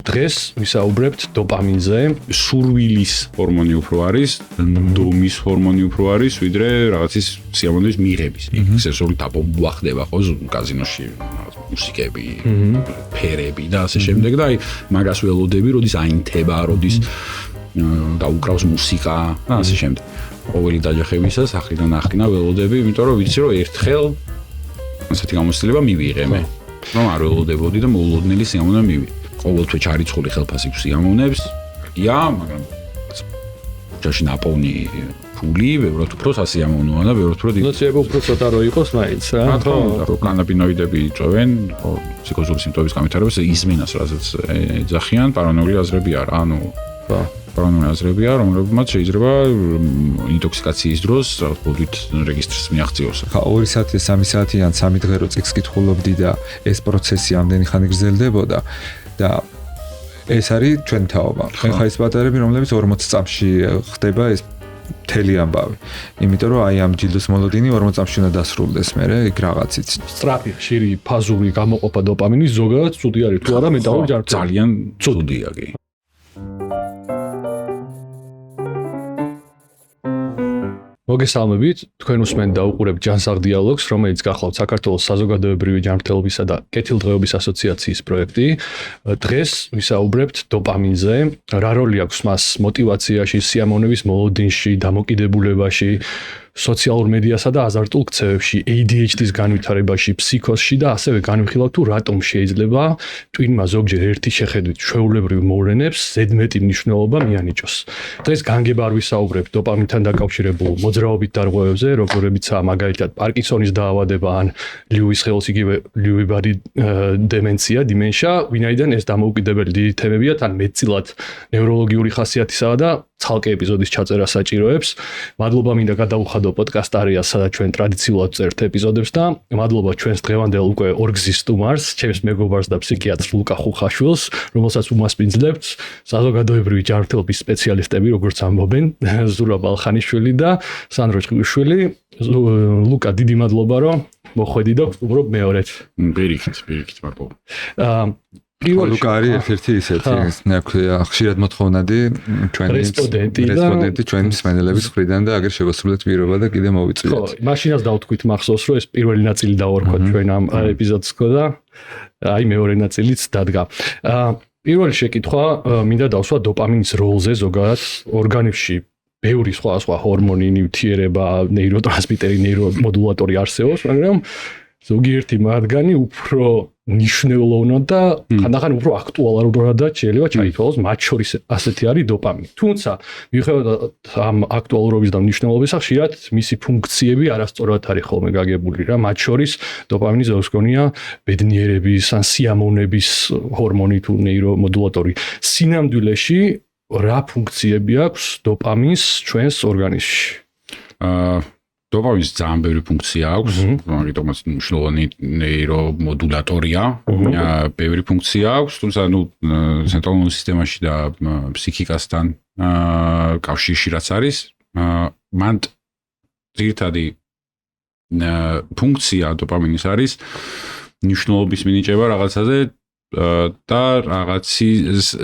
დღეს ვისაუბრებთ დოპამინზე. სურვილის ჰორმონი უფრო არის, დომის ჰორმონი უფრო არის, ვიდრე რაღაცის სიამოვნების მიღების. სესორი დაბომბვა ხდება ხო კაზინოში, მუსიკები, ფერები და ასე შემდეგ და აი მაგას ველოდები, როდის აინთება, როდის დაუკრავს მუსიკა და ასე შემდეგ. ყოველი დაჯახებისას ახრიდან ახინა ველოდები, იმიტომ რომ ვიცი რომ ერთხელ ასეთი გამოცდილება მივიღე მე. რომ არ ველოდებოდი და მოულოდნელი სიამოვნება მივიღე. ყოველთვის ჩარიცხული ხელფასი სიამოვნებს, ია, მაგრამ ჯაში ნაპოვნი ფული, ბევრად უფრო სასიამოვნოა და ბევრად უფრო დიდი. ნუ შეიძლება უფრო ცოტა რო იყოს მაინც რა. ხო, კანაბინოიდები იწვევენ, ფსიქოზური სიმპტომების გამეთარებას ისმენას, რასაც ეძახიან, პარანოული აზრები არა, ანუ პარანოული აზრებია, რომლებმაც შეიძლება ინტოქსიკაციის დროს ბოდით რეგისტრს მიაღწიოს. ხა 2 საათი, 3 საათი ან 3 დღე რო წიგს კითხულობდი და ეს პროცესი ამდენი ხანი გრძელდებოდა და ეს არის ჩვენ თაობა. ხა ის პატარები, რომლებიც 40 წამში ხდება ეს მთელი ამბავი. იმიტომ რომ აი ამ ჯილდოს მოლოდინი 40 წამში უნდა დასრულდეს მერე იქ რაღაცით. სწრაფი, ხშირი, ფაზური გამოყოფა დოპამინის ზოგადად ცუდი არის თუ არა მეტალური ჯანმრთელობა. ძალიან ცუდია კი. მოგესალმებით, თქვენ უსმენთ და უყურებთ ჯანსაღ დიალოგს, რომელიც გახლავთ საქართველოს საზოგადოებრივი ჯანმრთელობისა და კეთილდღეობის ასოციაციის პროექტი. დღეს ვისაუბრებთ დოპამინზე, რა როლი აქვს მას მოტივაციაში, სიამოვნების მოლოდინში, დამოკიდებულებაში, სოციალურ მედიასა და აზარტულ ქცევებში, ADHD-ის განვითარებაში, ფსიქოზში და ასევე განვიხილავთ თუ რატომ შეიძლება ტვინმა ზოგჯერ ერთი შეხედვით ჩვეულებრივ მოვლენებს ზედმეტი მნიშვნელობა მიანიჭოს. დღეს განგებარ ვისაუბრებთ დოპამინთან დაკავშირებულ მოძრაობით დარღვევებზე, როგორებიცაა მაგალითად პარკინსონის დაავადება ან ლიუის ხელს იგივე ლიუი ბადი დემენცია, დიმენშია, ვინაიდან ეს დამოუკიდებელი დიდი თემებია, თან მეტწილად ნევროლოგიური ხასიათისაა და ცალკე ეპიზოდის ჩაწერა საჭიროებს. მადლობა მინდა გადავუხადო პოდკასტ არეას, სადაც ჩვენ ტრადიციულად წერთ ეპიზოდებს და მადლობა ჩვენს დღევანდელ უკვე ორგზის სტუმარს, ჩემს მეგობარს და ფსიქიატრს ლუკა ხუხაშვილს, რომელსაც უმასპინძლებთ საზოგადოებრივი ჯანმრთელობის სპეციალისტები, როგორც ამბობენ, ზურაბ ბალხანიშვილი და სანდრო ჭყიშვილი. ლუკა, დიდი მადლობა, რომ მოხვედი და ვსტუმრობ მეორედ. პირიქით, მადლობა. ლუკა არის ერთ-ერთი ისეთი, ხშირად მოთხოვნადი ჩვენი რესპონდენტი ჩვენი მსმენელების მხრიდან და აგერ შევასრულეთ პირობა და კიდე მოვიწვიეთ. ხო, მაშინაც დავთქვით მახსოვს, რომ ეს პირველი ნაწილი დავარქვათ ჩვენ ამ ეპიზოდს და აი მეორე ნაწილიც დადგა. პირველი შეკითხვა მინდა დავსვა დოპამინის როლზე ზოგადად ორგანიზმში. ბევრი სხვა ჰორმონი, ნივთიერება, ნეიროტრანსმიტერი, ნეირომოდულატორი არსებობს, მაგრამ ზოგიერთი მათგანი უფრო მნიშვნელოვნად და ხანდახან უფრო აქტუალურადაც შეიძლება ჩაითვალოს, მათ შორის ასეთი არის დოპამინი. თუმცა, მიუხედავად ამ აქტუალურობის და მნიშვნელობისა, ხშირად მისი ფუნქციები არასწორად არის ხოლმე გაგებული რა. მათ შორის დოპამინი ზოგს გონია ბედნიერების ან სიამოვნების ჰორმონი თუ ნეირომოდულატორი. სინამდვილეში რა ფუნქციები აქვს დოპამინს ჩვენს ორგანიზმში? დოპამინის ძალიან ბევრი ფუნქცია აქვს, მაგიტომაც მნიშვნელოვანი ნეირომოდულატორია, ბევრი ფუნქცია აქვს, თუმცა ცენტრალურ სისტემაში და ფსიქიკასთან კავშირში რაც არის, მან ძირითადი ფუნქცია დოპამინის არის მნიშვნელობის მინიჭება რაღაცაზე და რაღაცის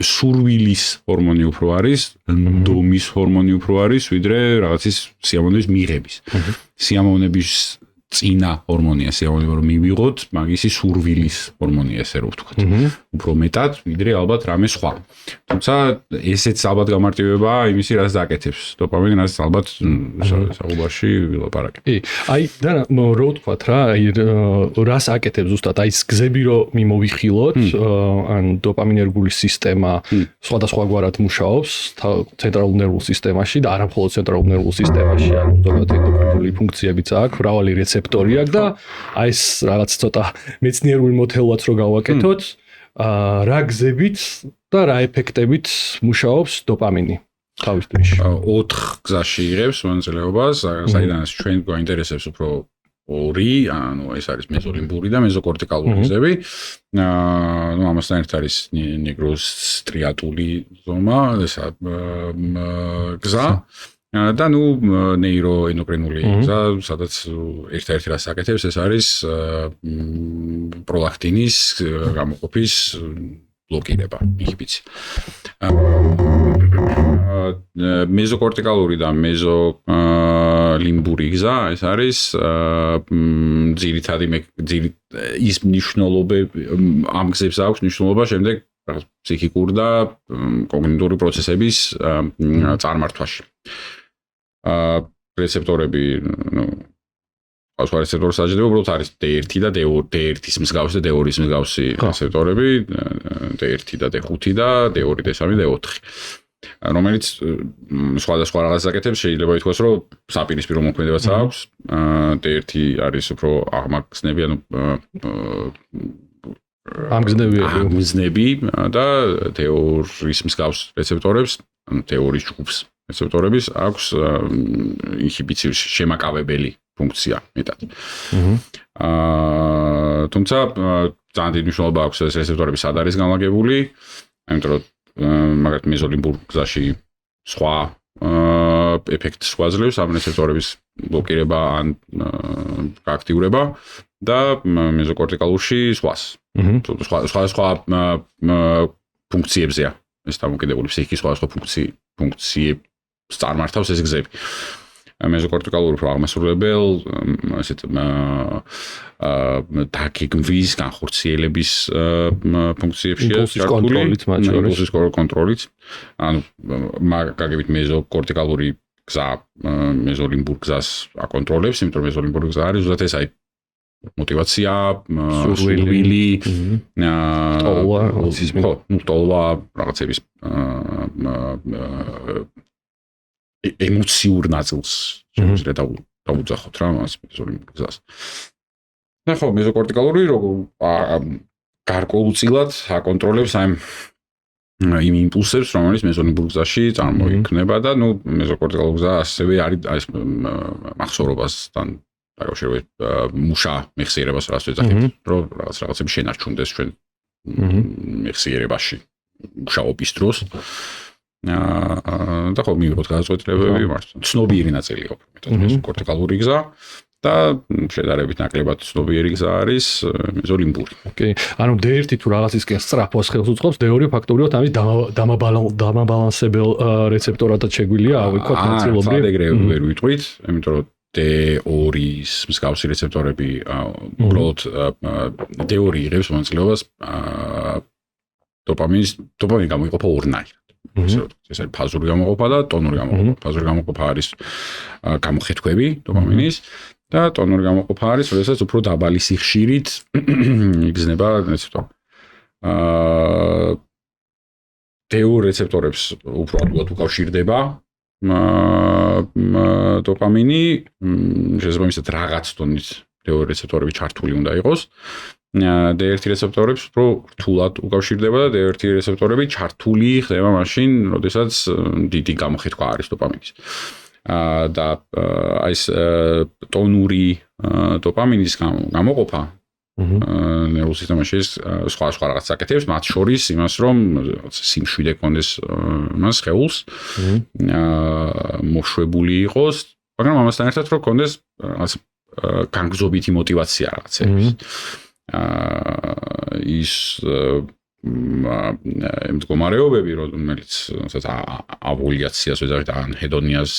სურვილის ჰორმონი უფრო არის, დომის ჰორმონი უფრო არის, ვიდრე რაღაცის სიამოვნების მიღების. სიამოვნების წინა ჰორმონია სიამოვნება რომ მივიღოთ, მაგისი სურვილის ჰორმონია ესე რომ ვთქვათ. უფრო მეტად, ვიდრე ალბათ რამე სხვა. თუმცა ესეც ალბათ გამარტივებაა იმისი, რაც დააკეთებს. დოპამინი რაც ალბათ საუბარში ვილაპარაკებ. აი და რო ვთქვათ რა, აი რას აკეთებს ზუსტად? აი ეს გზები რომ მიმოვიხილოთ, ან დოპამინერგული სისტემა სხვადასხვაგვარად მუშაობს ცენტრალურ ნერვულ სისტემაში და არა მხოლოდ ცენტრალურ ნერვულ სისტემაში, ან ზოგადად ენდოკრინული ფუნქციებიც აქვს, მრავალი რეცეპტორი აქვს და აი ეს რაღაც ცოტა მეცნიერული მოდელვაც რო გავაკეთოთ, რა გზებით და რა ეფექტებით მუშაობს დოპამინი თავის დროში? 4 გზაში იღებს მონაწილეობას, საიდანაც ჩვენ გვაინტერესებს უფრო 2, ანუ ეს არის მეზოლიმბური და მეზოკორტიკალური გზები. ამასთან ერთ არის ნიგროსტრიატული ზომა, ესა გზა. და ნეიროენდოკრინული გზა, სადაც ერთ-ერთი რას აკეთებს, ეს არის პროლაქტინის გამოყოფის ბლოკირება ინჰიბიცია. მეზოკორტიკალური და მეზოლიმბური გზა ეს არის ძირითადი ის მნიშვნელობები ამ გზებს აქვს მნიშვნელობა შემდეგ ფსიქიკურ და კოგნიტიური პროცესების წარმართვაში. რეცეპტორები, სხვა რეცეპტორის საჯდები უბრალოდ არის D1 და D1-ის მსგავსი და D2-ის მსგავსი რეცეპტორები, D1 და D5 და D2, D3, D4. რომელიც სხვადასხვა რაღაცას აკეთებს, შეიძლება ითქვას, რომ საპირისპირო მოქმედებაც აქვს. D1 არის უფრო აღმაგზნები, ანუ ამგზნები და D2-ის მსგავს რეცეპტორებს, ანუ D2-ის ჯგუფს რეცეპტორების აქვს ინჰიბიციის შემაკავებელი ფუნქცია მეტად. თუმცა ძალიან დიდი მნიშვნელობა აქვს ეს რეცეპტორები სად არის განლაგებული, იმიტომ რომ მაგათ მეზოლიმბურ გზაში სხვა ეფექტს გვაძლევს ამ რეცეპტორების ბლოკირება ან გააქტიურება და მეზოკორტიკალურში სხვას. სხვა ფუნქციებზეა ეს დამოკიდებული ფსიქიკის სხვა ფუნქციებს წარმართავს ეს გზები. მეზოკორტიკალური უფრო აღმასრულებელ ესეთ დაგეგმვის განხორციელების ფუნქციებშია ჩართული იმპულსის კონტროლით. ანუ მაგაგებით მეზოკორტიკალური გზა მეზოლიმბურ გზას აკონტროლებს, იმიტომ რომ მეზოლიმბური გზა არის ზუსტად ეს აი мотивация, სურვილი, ტოლვა, რაღაცების ემოციურ ნაწილს შეიძლება დავუძახოთ რა მას მეზოლიმბურ გზას. და ხო, მეზოკორტიკალური გარკვეულწილად აკონტროლებს იმ იმპულსებს, რომელიც მეზოლიმბურ გზაში წარმოიქმნება და ნუ მეზოკორტიკალური გზა ასევე არის მახსოვრობასთან დაკავშირებით მუშა მეხსიერებას რაც ვეძახებთ, რომ რაღაცები შენარჩუნდეს ჩვენ მეხსიერებაში მუშაობის დროს. და ხო მივიღოთ გადაწყვეტილებები მართლა. ცნობიერი ნაწილი აქვს მეტად მეზოკორტიკალური გზა და შედარებით ნაკლებად ცნობიერი გზა არის მეზოლიმბური. ოკეი. ანუ D1 თუ რაღაცისკენ სწრაფოს ხელს უწყობს, D2 ფაქტობრივად ამის დამაბალანსებელ რეცეპტორადად შეგვიძლია ავიქოთ ნაწილობრივ. ეგრე ვერ ვიტყვით, იმიტომ რომ D2-ის მსგავსი რეცეპტორები უბრალოდ D2 იღებს მონაწილეობას დოპამინი გამოიყოფა ორნაირად. ეს არის ფაზური გამოყოფა და ტონური გამოყოფა. ფაზური გამოყოფა არის გამოხეთქვები დოპამინის და ტონური გამოყოფა არის, როდესაც უფრო დაბალი სიხშირით იგზნება რეცეპტორი. D2 რეცეპტორებს უფრო ადვილად უკავშირდება დოპამინი, შესაბამისად რაღაც ტონის D2 რეცეპტორები ჩართული უნდა იყოს. D1 რეცეპტორებს უფრო რთულად უკავშირდება და D1 რეცეპტორები ჩართული ხდება მაშინ, როდესაც დიდი გამოხეთქვა არის დოპამინის. და ეს ტონური დოპამინის გამოყოფა ნერვულ სისტემაში სხვა რაღაც აკეთებს, მათ შორის იმას, რომ სიმშვიდე კონდეს მას ხეულს, მოშვებული იყოს, მაგრამ ამასთან ერთად რომ კონდეს რაღაც განგზობითი мотивация რაღაცების. ის მდგომარეობები, რომელიც ავულიაციას ვეძახით, ან ჰედონიას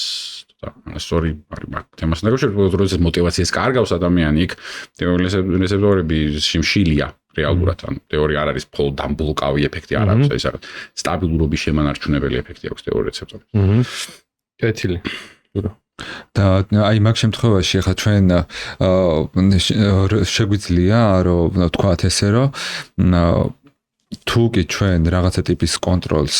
და სწორი არის თემასთან დაკავშირებით, როდესაც мотивациას კარგავს ადამიანი, იქ რეცეპტორები შიმშილია რეალურად, ანუ თეორია არ არის მხოლოდ დამბლოკავი ეფექტი არ აქვს, ეს არის სტაბილურობის შემანარჩუნებელი ეფექტი აქვს თეორია რეცეპტორებს. კეთილი. და აი მაგ შემთხვევაში ახლა ჩვენ შეგვიძლია რომ ვთქვათ ესე რომ თუ კი ჩვენ რაღაცა ტიპის კონტროლს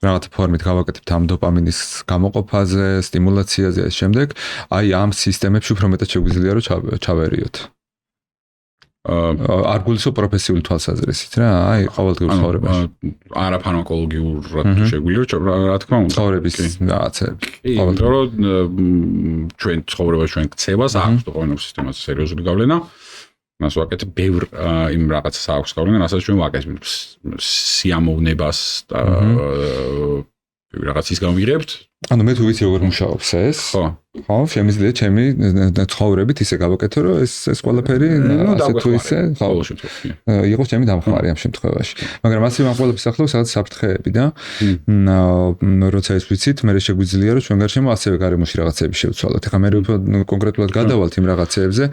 რაღაცა ფორმით გავაკეთებთ ამ დოპამინის გამოყოფაზე, სტიმულაციაზე და შემდეგ, აი ამ სისტემებში უფრო მეტად შეგვიძლია რომ ჩავერიოთ. არ გულისო პროფესიული თვალსაზრისით რა, აი ყოველდღიურ ცხოვრებაში. არა ფარმაკოლოგიურად შეგვიძლია, რა თქმა უნდა. ცხოვრების რაღაცები. ყოველდღიურად ჩვენ ცხოვრებაში ჩვენ ქცევას აქვს დოპამინურ სისტემაზე სერიოზული გავლენა. მას ვაკეთებ ბევრ იმ რაღაცას აქვს გავლენა, რასაც ჩვენ ვაკეთებ სიამოვნებას და რაღაცის გამიღებთ ანუ მე თუ ვიცი როგორ მუშაობს ეს, ხო, შემიძლია ჩემი ცხოვრებით ისე გავაკეთო, რომ ეს ყველაფერი ასე თუ ისე, ხო, იყოს ჩემი დამხმარე ამ შემთხვევაში. მაგრამ ასე ამ ყველაფერს ახლავს რაღაც საფრთხეები და როცა ეს ვიცით, მე შეგვიძლია რომ ჩვენ გარშემო ასევე გარემოში რაღაცები შევცვალოთ. ეხლა მე კონკრეტულად გადავალთ იმ რაღაცეებზე.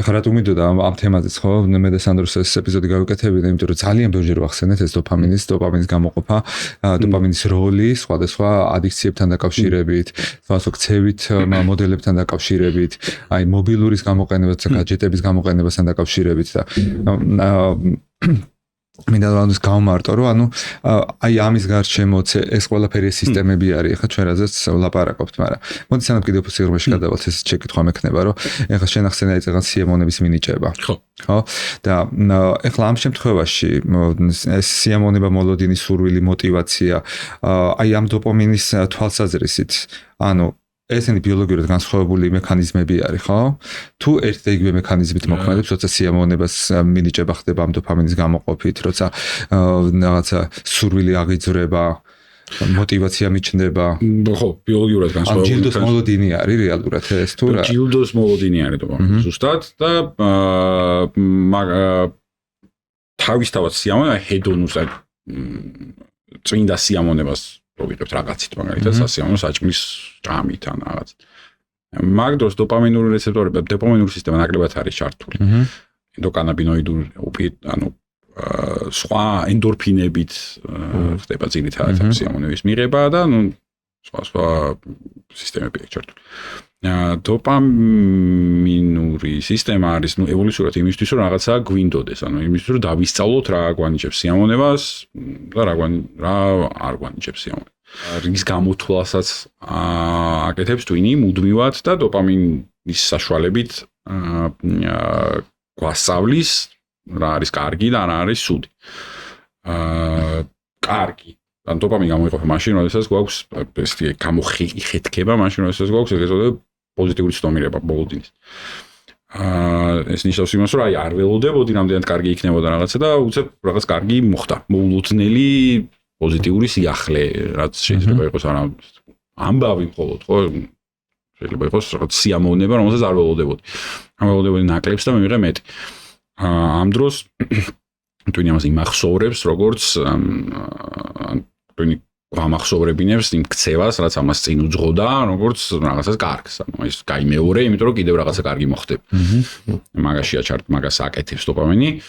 ეხლა რატომ მინდოდა ამ თემაზეც, ხო, მე და სანდროს ეს ეპიზოდი გავაკეთებინა, იმიტომ რომ ძალიან ბევრჯერ ვახსენეთ ეს დოპამინის გამოყოფა, დოპამინის როლი სხვადასხვა ადიქციებთან დაკავშირებით, სხვადასხვა მოდელებთან დაკავშირებით, აი მობილურის გამოყენებასთან, гаджеტების გამოყენებასთან დაკავშირებით და მინდა რომ გავმარტო, რომ ანუ აი ამის გარშემოც ეს ყველაფერი სისტემები არის, ეხლა ჩვენ რაზეც ვლაპარაკობთ, მაგრამ მოდი სანამ კიდევ უფრო სიღრმეში გადავალთ, ეს შეკითხვა მექნება, რომ ეხლა შენ ახსენე აი წეგან სიამონების მინიჭება. ხო? და ეხლა ამ შემთხვევაში ეს სიამონება, მოლოდინი, სურვილი, мотиваცია, აი ამ დოპამინის თვალსაზრისით, ანუ ესენი ბიოლოგიურად განსხვავებული მექანიზმები არის, ხო? თუ ერთ და იგივე მექანიზმით მოქმედებს, როცა სიამოვნებას მინიჭება ხდება ამ დოპამინის გამოყოფით, როცა რაღაცა სურვილი აღიძვრება, мотиваცია მიჩნდება. ხო, ბიოლოგიურად განსხვავებული. ჯილდოს მოლოდინი არის რეალურად ეს თუ რა? ჯილდოს მოლოდინი არის დოპამინი ზუსტად და თავისთავად სიამონება ჰედონუს წმინდა სიამოვნებას ვიღებთ რაღაცით, მაგალითად, სასიამოვნო საჭმლის ჭამით ან რაღაც. მაგ დროს დოპამინური რეცეპტორები, დოპამინური სისტემა ნაკლებად არის ჩართული. ენდოკანაბინოიდური ანუ სხვა ენდორფინებით ხდება ძირითადად სიამოვნების მიღება და ნუ სხვა სისტემები აქვს ჩართული. დოპამინური სისტემა არის ნუ ევოლუციურად იმისთვის რომ რაღაცა გვინდოდეს, ანუ იმისთვის რომ დავისწავლოთ რა გვანიჭებს სიამოვნებას და რა არ გვანიჭებს სიამოვნებას. რის გამოთვლასაც აკეთებს twin-ი მუდმივად და დოპამინის საშუალებით გვასწავლის რა არის კარგი და რა არის ცუდი. კარგი ან დოპამინი გამოიყოფა მაშინ, როდესაც გვაქვს ესეთი გამოიხეთქება მაშინ, როდესაც გვაქვს ეგ ეწოდება პოზიტიური ცდომირება მოლოდინის. ეს ნიშნავს იმას, რომ აი არ ველოდებოდი რამდენად კარგი იქნებოდა რაღაცა და უცებ რაღაც კარგი მოხდა. მოულოდნელი პოზიტიური სიახლე, რაც შეიძლება იყოს არა ამბავი მხოლოდ, ხო? შეიძლება იყოს რაღაც სიამოვნება, რომელსაც არ ველოდებოდი. ამ ველოდებოდი ნაკლებს და მივიღე მეტი. ამ დროს twin ამას იმახსოვრებს, როგორც twin გამახსოვრებინებს იმ ქცევას, რაც ამას წინ უძღოდა, როგორც რაღაცას კარგს. ანუ ეს გაიმეორე, იმიტომ რომ კიდევ რაღაცა კარგი მოხდება. მაგაშია მაგას აკეთებს დოპამინი,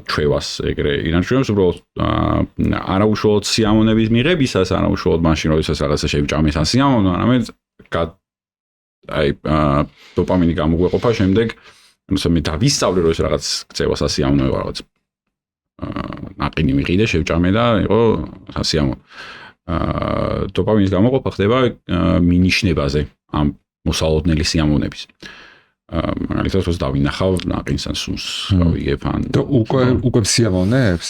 ჩვევას ეგრე ინარჩუნებს, უბრალოდ არაუშუალოდ სიამოვნების მიღებისას, არაუშუალოდ მაშინ, როდესაც რაღაცა შევჭამეს ან სიამოვნო, არამედ აი დოპამინი გამოგვეყოფა შემდეგ, ანუ მე დავისწავლე, რომ ეს რაღაც ქცევას ასიამოვნო რაღაც ნაყინი მიყიდე, შევჭამე და იყო სასიამოვნო. დოპამინის გამოყოფა ხდება მინიშნებაზე ამ მოსალოდნელი სიამოვნების. მაგალითად, როცა დავინახავ ნაყინს ან სუნს, გავიგებ ან და უკვე სიამოვნებს?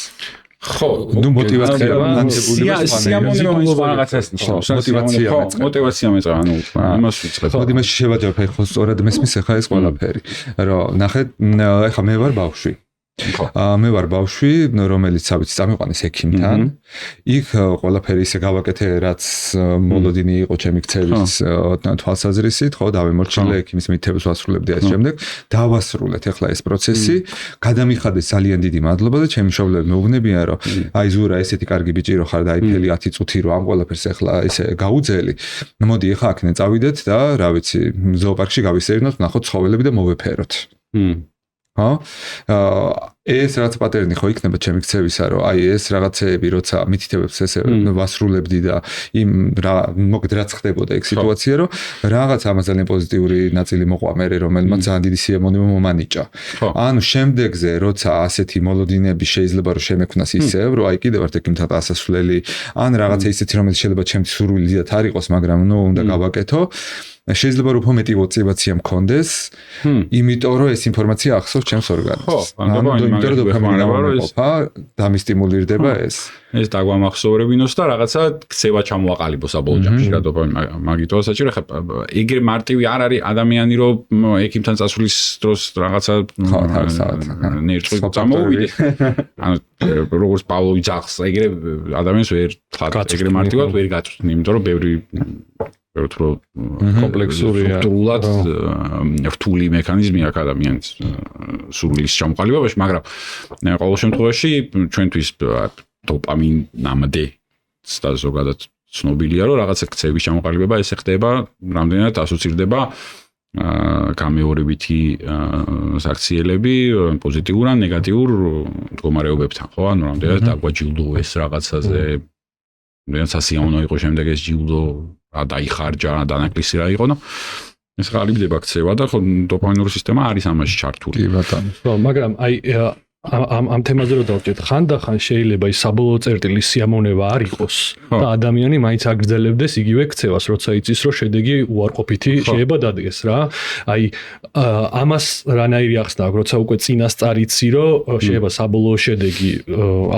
ხო, ნუ мотиваცია სიამოვნება რაღაცას ნიშნავს. мотиваცია მეწა, ანუ იმას ვიწყებ. ხო, იმაში შევაჯამებ, ხო, სწორად მესმის ახლა ეს ყველაფერი. რომ ნახეთ, ახლა მე ვარ ბავშვი. მე ვარ ბავშვი, რომელიც საბიც წამიყვანეს ექიმთან. იქ ყველაფერი ისე გავაკეთე, რაც მოლოდინი იყო ჩემი ქცევის თვალსაზრისით, ხო, დავემორჩილე ექიმის მითებს ვასრულებდი ამ შემდეგ. დავასრულეთ ახლა ეს პროცესი. გადამიხადეს ძალიან დიდი მადლობა და ჩემი მშობლები მეუბნებიან, რომ აი ზურა ესეთი კარგი ბიჭი რო ხარ და აი ფელი 10 წუთი რო ამ ყველაფერს ახლა ისე გაუძელი. მოდი ახლა აქნე წავიდეთ და რა ვიცი, ზოოპარკში გავისერინოთ, ნახოთ ცხოველები და მოვეფეროთ. ხო? ეს რაც პატერნი ხო იქნება ჩემი ქცევისა, რომ აი ეს რაღაცეები, როცა მითითებებს ესე ვასრულებდი და იმ რა მოგდ რაც ხდებოდა ეგ სიტუაცია, რომ რაღაც ამას ძალიან პოზიტიური ნაწილი მოყვა მე, რომელმაც ძალიან დიდი სიამოვნება მომანიჭა. ანუ შემდეგზე, როცა ასეთი მოლოდინები შეიძლება რომ შემექმნას ისევ, რომ აი კიდევ ერთ ექიმთან ასასვლელი, ან რაღაცა ისეთი, რომელიც შეიძლება ჩემი სურვილი დიდად არ იყოს, მაგრამ ნუ უნდა გავაკეთო. შეიძლება რომ უფრო მეტი мотиваცია მქონდეს, იმიტომ რომ ეს ინფორმაცია ახსოვს ჩემს ორგანიზმს. ანუ იმიტომ რომ დოპამინი გამოყოფა დამისტიმულირდება ეს. ეს დაგვამახსოვრებინოს და რაღაცა ქცევა ჩამოაყალიბოს საბოლოო ჯამში რა დოპამინი მაგითო საჭირო ხა ეგრე მარტივი არ არის ადამიანი რომ ექიმთან წასვლის დროს რაღაცა ნერწყვი წამოუვიდეს ანუ როგორც პავლოვი ძაღლს ეგრე ადამიანს ვერ ეგრე მარტივად ვერ გაწვდნი იმიტომ რომ ბევრი უფრო კომპლექსურია სტრუქტურულად რთული მექანიზმი აქვს ადამიანის სურვილის ჩამოყალიბებაში მაგრამ ყოველ შემთხვევაში ჩვენთვის დოპამინამდე და ზოგადად ცნობილია რომ რაღაცა ქცევის ჩამოყალიბება ესე ხდება რამდენად ასოცირდება გამეორებითი საქციელები პოზიტიურ ან ნეგატიურ მდგომარეობებთან ხო ანუ რამდენად დაგვაჯილდოვეს რაღაცაზე რამდენად სასიამოვნო იყო შემდეგ ეს ჯილდო რა დაიხარჯა დანაკლისი რა იყო და ეს ყალიბდება ქცევა და ხო დოპამინური სისტემა არის ამაში ჩართული კი ბატონო ხო მაგრამ აი ამ თემაზე რომ დავჭერთ ხანდახან შეიძლება ის საბოლოო წერტილი სიამოვნება არ იყოს და ადამიანი მაინც აგრძელებდეს იგივე ქცევას როცა იცის რომ შედეგი უარყოფითი შეიძლება დადგეს რა აი ამას რანაირი ახსნა აქვს როცა უკვე წინასწარ იცი რომ შეიძლება საბოლოო შედეგი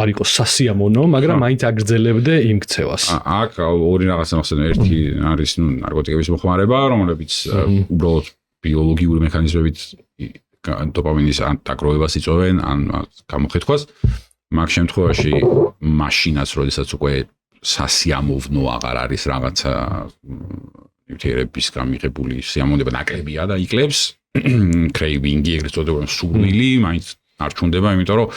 არ იყოს სასიამოვნო მაგრამ მაინც აგრძელებდე იმ ქცევას აქ ორი რაღაცა მოხსენე ერთი არის ნარკოტიკების მოხმარება რომლებიც უბრალოდ ბიოლოგიური მექანიზმებით დოპამინის დაგროვებას იწვევენ ან გამოხეთქვას მაგ შემთხვევაში მაშინაც როდესაც უკვე სასიამოვნო აღარ არის რაღაცა ნივთიერების გამიღებული სიამოვნება ნაკლებია და იკლებს კრეივინგი ეგრეთ წოდებული სურვილი მაინც არ ჩუნდება იმიტომ რომ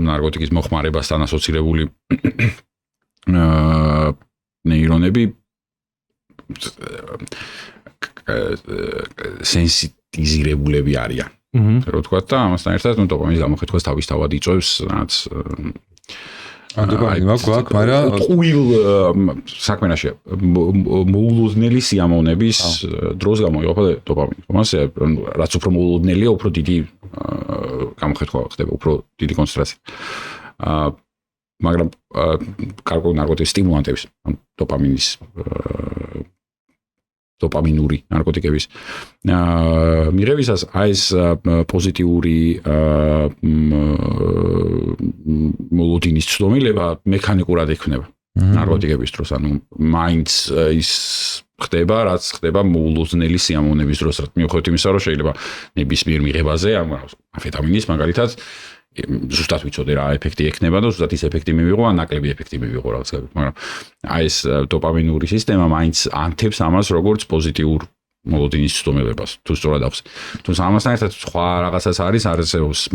ნარკოტიკის მოხმარებასთან ასოცირებული ნეირონები სენსიტიზირებულები არიან. რო თქვა და ამასთან ერთად დოპამინის გამოხეთქვას თავისთავად იწვევს რაც დოპამინი მაქვს, მაგრამ ყვილ საქმენაში მოულოდნელი სიამოვნების დროს გამოიყოფა დოპამინი. ხომასე რაც უფრო მოულოდნელია, უფრო დიდი გამოხეთქვა ხდება, უფრო დიდი კონცენტრაცია. მაგრამ კარგო ნარკოტიკის სტიმულანტების, დოპამინის დოპამინური ნარკოტიკების მიღებისას ეს პოზიტიური მოლოდინის ცდომილება მექანიკურად ექნება ნარკოტიკების დროს ანუ მაინც ის ხდება რაც ხდება მოულოდნელი სიამოვნების დროს მიუხედავად იმისა რომ შეიძლება ნებისმიერ მიღებაზე ამფეტამინის მაგალითად ზუსტად ვიცოდე რა ეფექტი ექნება და ზუსტად ის ეფექტი მივიღო ან ნაკლები ეფექტი მივიღო რაღაც კაცი მაგრამ აი ეს დოპამინური სისტემა მაინც ანთებს ამას როგორც პოზიტიურ მოლოდინის ცდომილებას თუ სწორად აქვს თუმცა ამასთან ერთად სხვა რაღაცას არის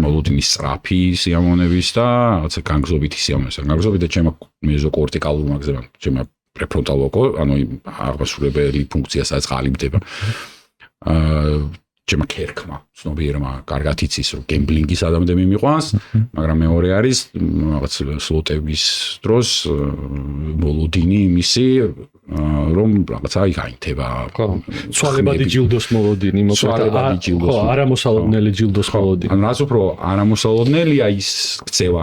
მოლოდინის სწრაფი სიამოვნების და რაღაცა განგზობითი სიამოვნების განგზობიტა ჩემო მეზოკორტიკალურ მაგზებთან ჩემო პრეფრონტალურ ანუ აღმასრულებელი ფუნქციასაც ყალიბდება ჩემო კერქმა ცნობიერმა კარგად იცის რომ გემბლინგის ადამიანები მიმიყვანს მაგრამ მეორე არის რაღაც სლოტების დროს მოლოდინი იმისი რომ რაღაცა გაინთება ცვალებადი ჯილდოს მოლოდინი ხო არამოსალოდნელი ჯილდოს მოლოდინი ანუ რაც უფრო არამოსალოდნელია ის ქცევა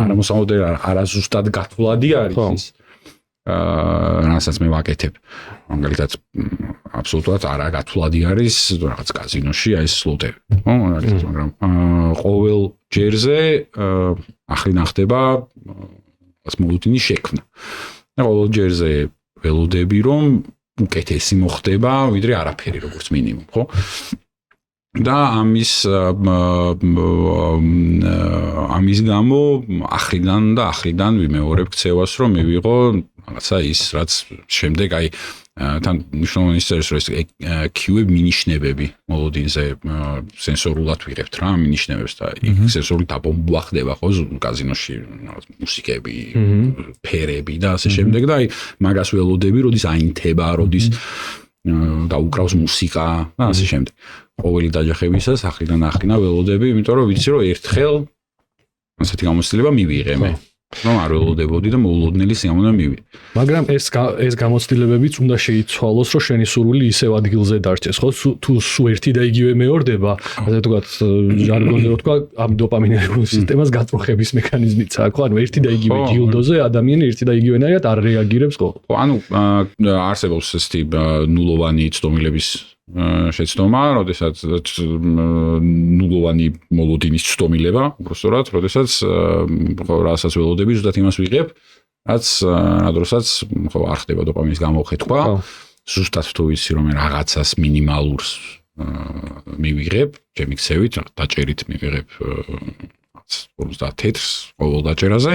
არამოსალოდნელი არაზუსტად გათვლადი არის ის რასაც მე ვაკეთებ მაგალითად აბსოლუტურად არა გათვლადი არის რაღაც კაზინოში აი ეს სლოტები ხო მაგრამ ყოველ ჯერზე ახლიდან ხდება მოლოდინის შექმნა და ყოველ ჯერზე ველოდები რომ უკეთესი მოხდება ვიდრე არაფერი როგორც მინიმუმ ხო და ამის გამო ახლიდან ვიმეორებ ქცევას რომ მივიღო რაღაცა ის რაც შემდეგ აი თან მნიშვნელოვანი ის რომ QE მინიშნებები მოლოდინზე სენსორულად ვიღებთ რა მინიშნებებს და იქ სენსორული დაბომბვა ხდება ხო კაზინოში მუსიკები ფერები და ასე შემდეგ და აი მაგას ველოდები როდის აინთება როდის დაუკრავს მუსიკა და ასე შემდეგ ყოველი დაჯახებისას ახლიდან ველოდები იმიტომ რომ ვიცი რომ ერთხელ ასეთი გამოცდილება მივიღე მე რომ არ ველოდებოდი და მოულოდნელი სიამოვნება მივიღე მაგრამ ეს გამოცდილებებიც უნდა შეიცვალოს რომ შენი სურვილი ისევ ადგილზე დარჩეს ხო თუ სულ ერთი და იგივე მეორდება ასე ვთქვათ ჟარგონზე რო თქვა ამ დოპამინერულ სისტემას გაწუხების მექანიზმიც აქვს ხო ანუ ერთი და იგივე ჯილდოზე ადამიანი ერთი და იგივენაირად არ რეაგირებს ხო ანუ არსებობს ესეთი ნულოვანი ცდომილების შეცდომა, როდესაც ნულოვანი მოლოდინის ცდომილება, უბრალოდ, როდესაც რასაც ველოდები, ზუსტად იმას ვიღებ, რაც როდესაც ხო არ ხდება დოპამინის გამოხეთქვა, ზუსტად თუ ვიცი რომ რაღაცას მინიმალურს მივიღებ, ჩემი ქცევით, დაჭერით მივიღებ 50 თეთრს ყოველ დაჭერაზე,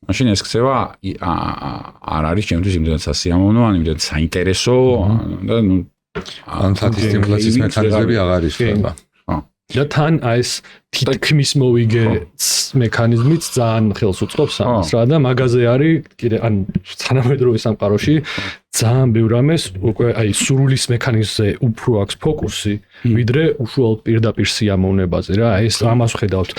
მაშინ ეს ქცევა არ არის ჩემთვის იმდენად სასიამოვნო, ან იმდენად საინტერესო და ნუ ან სტიმულაციის მექანიზმები აღარ ისწრება. და თან ეს თითქმის მოვიგე მექანიზმიც ძალიან ხელს უწყობს ამას რა და მაგაზე არის კიდე ან თანამედროვე სამყაროში ძალიან ბევრ რამეს უკვე აი სურვილის მექანიზმზე უფრო აქვს ფოკუსი ვიდრე უშუალოდ პირდაპირ სიამოვნებაზე რა ეს ამას ვხედავთ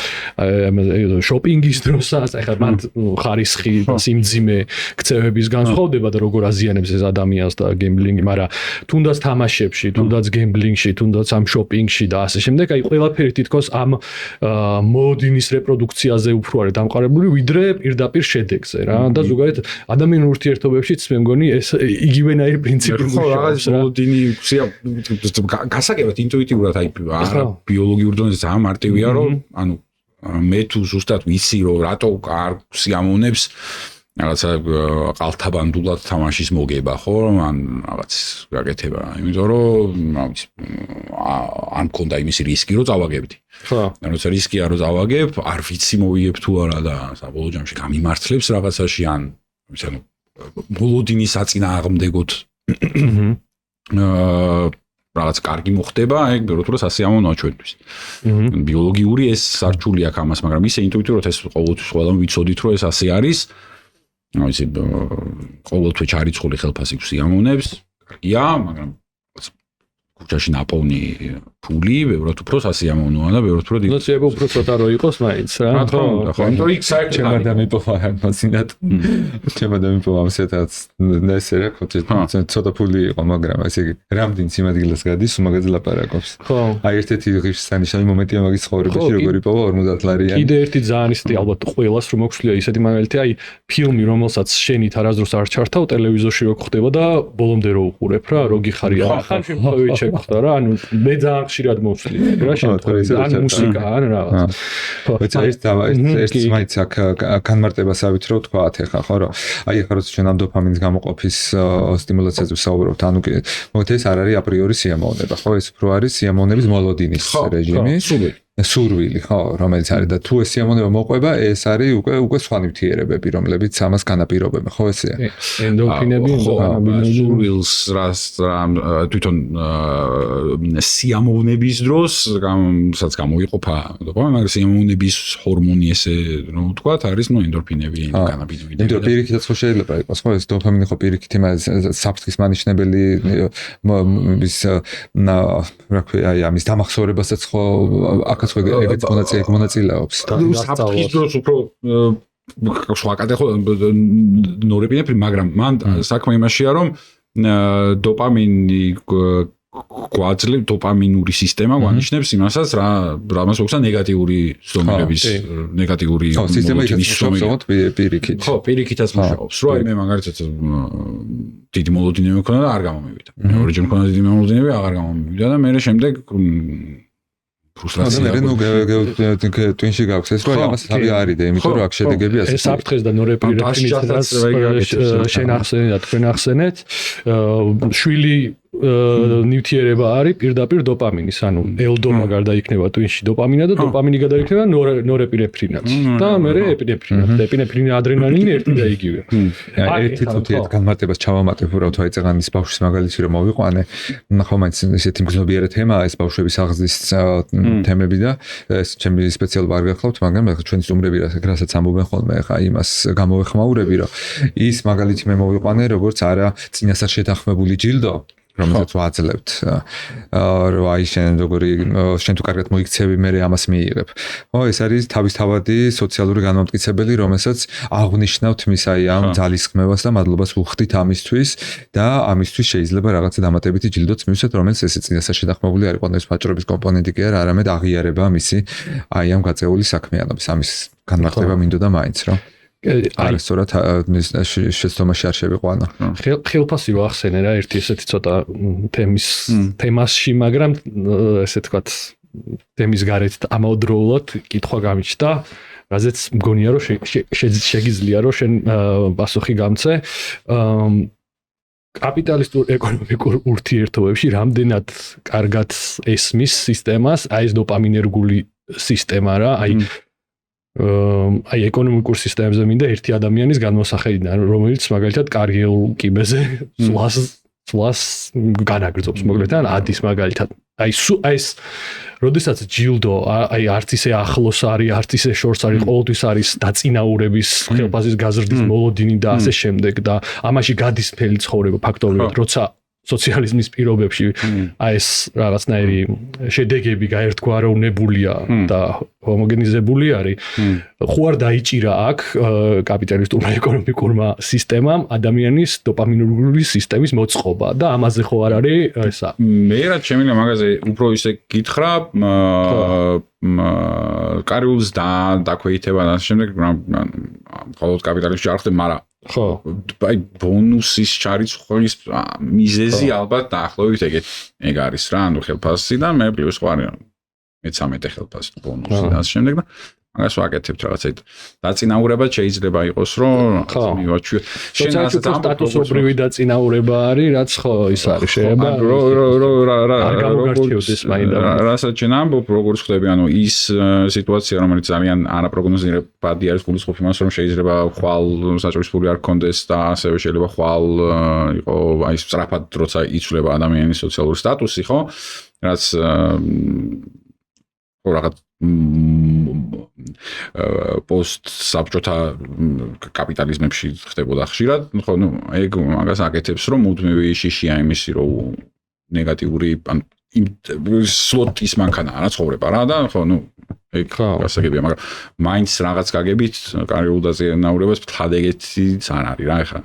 შოპინგის დროსაც ახლა მან ხარისხი სიმძიმე ქცევების განსხვავდება და როგორ აზიანებს ეს ადამიანს და გემბლინგი მაგრამ თუნდაც თამაშებში თუნდაც გემბლინგში თუნდაც ამ შოპინგში და ასე შემდეგ აი ყველაფერი თითქოს ამ მოლოდინის რეპროდუქციაზე უფრო არის დამყარებული ვიდრე პირდაპირ შედეგზე რა და ზოგადად ადამიანურ ურთიერთობებშიც მე მგონი ეს იგივენაირი პრინციპი მუშაობს რა მოლოდინი გასაგებად ინტუიტიურად აი არა ბიოლოგიურ დონეზე ძალიან მარტივია რომ ანუ მე თუ ზუსტად ვიცი რომ რატო არ სიამოვნებს რაღაცა ყალთაბანდულად თამაშის მოგება ხო ან რაღაც გაკეთება იმიტომ რომ არ მქონდა იმის რისკი რომ წავაგებდი ხო როცა რისკი არ წავაგებ არ ვიცი მოვიგებ თუ არა და საბოლოო ჯამში გამიმართლებს რაღაცაში ან ისე მოლოდინის აწინააღმდეგოთ რაღაც კარგი მოხდება, ეგ ბეროთურა სასიამოვნოა ჩვენთვის. ბიოლოგიური ეს სარჩული აქვს ამას, მაგრამ ისე ინტუიტიურად ეს ყოველთვის ყველამ ვიცოდით, რომ ეს ასე არის. ანუ ისე ყოველთვის ჩარიცხული ხელფასი სიამოვნებს, კარგია, მაგრამ ქუჩაში ნაპოვნი ფული, ბევრად უფრო სასიამოვნოა და ბევრად უფრო დიდი. ნუ შეიძლება უფრო ცოტა რო იყოს მაინც რა. ხო, იმიტომ იქ საერთოდ ჩემ ადამიანებმა ამასინათ. ჩემ ადამიანებმა ამასეთაც ნესე რა ხო ცოტა ფული იყო, მაგრამ ესე იგი რამდენი სიმაგილეს გადის, უმაგაზე ლაპარაკობს. ხო. აი ერთ-ერთი ღირსშესანიშნავი მომენტია მაგის ცხოვრებაში, როგორ იპოვა 50 ლარიანი. კიდე ერთი ძალიან ისეთი ალბათ ყველას რომ მოგვსვლია ისეთი მაგალითი, აი ფილმი რომელსაც შენით არასდროს არ ჩართავ ტელევიზორში რო ხდება და ბოლომდე რო უყურებ რა, რო გიხარია. ახალ შემთხვევაში შეგხვდა რა, ანუ მე ძალიან ხშირად მოვსვლი რა შემთხვევაში, ან მუსიკა, ან რაღაც. ხო, ეს მაინც აქ განმარტებასავით რო თქვათ ახლა ხო რომ აი ახლა როცა ჩვენ ამ დოპამინის გამოყოფის სტიმულაციაზე ვსაუბრობთ, ანუ მოგეთ ეს არ არის აპრიორი სიამოვნება, ხო ეს უფრო არის სიამოვნების მოლოდინის რეჟიმი. სურვილი, ხო, რომელიც არის და თუ ეს სიამოვნება მოყვება, ეს არის უკვე სხვა ნივთიერებები, რომლებიც ამას განაპირობებენ, ხო ესეა? ენდორფინები, ენდოკაინაბინოიდი, სურვილს რას თვითონ სიამოვნების დროს, სადაც გამოიყოფა დოპამინი, მაგრამ სიამოვნების ჰორმონი ესე რომ ვთქვათ, არის ნუ ენდორფინები, ენდოკაინაბინოიდი. პირიქითაც ხო შეიძლება იყოს, ხო ეს დოპამინი ხო პირიქით იმას საფრთხის მანიშნებელი ის რა ქვია, აი ამის დამახსოვრებასაც ხო აქაც ხო ეგეც მონაწილეობს. საფრთხის დროს უფრო შუაკადე ხო ნორეპინეფრინი, მაგრამ მან საქმე იმაშია რომ დოპამინი გვაძლევს დოპამინური სისტემა გვანიშნებს იმასაც რამას უხსნა ნეგატიური ზომების ნეგატიური მოლოდინის პირიქით. ხო, პირიქითაც მუშაობს. რო მე მაგალითად დიდი მოლოდინები მქონდა და არ გამომივიდა. ორიჯერ მქონდა დიდი მოლოდინები, აღარ გამომივიდა და მე შემდეგ ფრუსტრაცია. ანუ მე ტვინში გაქვს ეს რომ ამას თავი არის და იმიტომ რომ აქ შედეგები ასე. ეს საფრთხეს და ნორეპინეფრინის შენ ახსენე და თქვენ ახსენეთ, შვილი ნივთიერება არის პირდაპირ დოპამინის, ანუ ელდომა გარდაიქმნება ტვინში დოპამინა და დოპამინი გადაიქმნება ნორეპინეფრინად. და მერე ეპინეფრინად. ეპინეფრინი ადრენალინი ერთი და იგივე. ერთი თუთიეთ განმარტებას ჩავამატებ უბრალოდ აი წეგანის ბავშვის მაგალითი რომ მოვიყვანე. ხო მაინც ესეთი მგზნობიარე თემაა ეს ბავშვების აღზრდის თემები და ეს ჩემი სპეციალობა არ გახლავთ, მაგრამ ახლა ჩვენი სტუმრები რასაც ამბობენ ხოლმე ახლა იმას გამოვეხმაურები რომ ის მაგალითი მე მოვიყვანე როგორც არა წინასწარ შეთანხმებული ჯილდო რომელსაც ვაძლევთ რომ აი შენ როგორი შენ თუ კარგად მოიქცევი მე ამას მიიღებ. ხო ეს არის თავისთავადი სოციალური განმტკიცებელი რომელსაც აღნიშნავთ მის აი ამ ძალისხმევას და მადლობას ვუხდით ამისთვის და ამისთვის შეიძლება რაღაცა დამატებითი ჯილდოც მივსვათ რომელიც ესე წინასწარ შეთანხმებული არ იყო ეს ფაჭრობის კომპონენტი კი არა არამედ აღიარება მისი აი ამ გაწეული საქმიანობის ამის განმარტება მინდოდა მაინც რა. არასწორად შეცდომაში არ შევიყვანო. ხელფასი რო ახსენე რა ერთი ესეთი ცოტა თემასში, მაგრამ ესე თქვათ თემის გარეთ ამავდროულად კითხვა გამიჩნდა, რაზეც მგონია რომ შეგიძლია რომ შენ პასუხი გამცე. კაპიტალისტურ ეკონომიკურ ურთიერთობებში რამდენად კარგად ესმის სისტემას აი ეს დოპამინერგული სისტემა რა, აი ეკონომიკურ სისტემებზე მინდა ერთი ადამიანის განმოსახედიდან, რომელიც მაგალითად კარიერულ კიბეზე სვლას განაგრძობს, მოკლედ ან ადის მაგალითად. აი ეს როდესაც ჯილდო აი არც ისე ახლოს არის, არც ისე შორს არის, ყოველთვის არის დაწინაურების, ხელფასის გაზრდის მოლოდინი და ასე შემდეგ და ამაში გადის მთელი ცხოვრება ფაქტობრივად, როცა სოციალიზმის პირობებში აი ეს რაღაცნაირი შედეგები გაერთგვაროვნებულია და ჰომოგენიზებული არის. ხო არ დაიჭირა აქ კაპიტალისტურმა ეკონომიკურმა სისტემამ ადამიანის დოპამინურგული სისტემის მოწყობა და ამაზე ხო არ არის ესა. მე რაც შემიძლია მაგაზე უფრო ისე გითხრა, კარიულს დაქვეითება და შემდეგ მხოლოდ კაპიტალიზმში არ ხდება, მაგრამ ხო, აი ბონუსის ჩარიცხვის მიზეზი ალბათ დაახლოებით ეგ არის რა, ანუ ხელფასი და მე პლუს ხო არის მე-13 ხელფასი ბონუსი და ამ შემდეგ და მაგას ვაკეთებთ რაღაცა დაწინაურება შეიძლება იყოს რომ მივაჩვიო შენ ასე სტატუსობრივი დაწინაურება არის რაც ხო ის არის შეიძლება არ გამოგარჩევდეს მაინდა რასაც შენ ამბობ როგორც ხდები ანუ ის სიტუაცია რომელიც ძალიან არაპროგნოზირებადი არის გულისხმობ იმას რომ შეიძლება ხვალ საჭირო ფული არ კონდეს და ასევე შეიძლება ხვალ იყო აი სწრაფად როცა იცვლება ადამიანის სოციალური სტატუსი ხო რაც რაღაც post საბჭოთა კაპიტალიზმებში ხდებოდა ხშირად, ხო, ნუ ეგ მაგას აკეთებს, რომ მუდმივი შიშია იმისი, რომ ნეგატიური ან სლოტის მანქანაა რა ცხოვრება რა და ხო, ნუ ეგ გასაგებია, მაგრამ მაინც რაღაც გაგებით კარიერულ დაწინაურებას ფთად ეგეთიც არ არის რა ეხლა.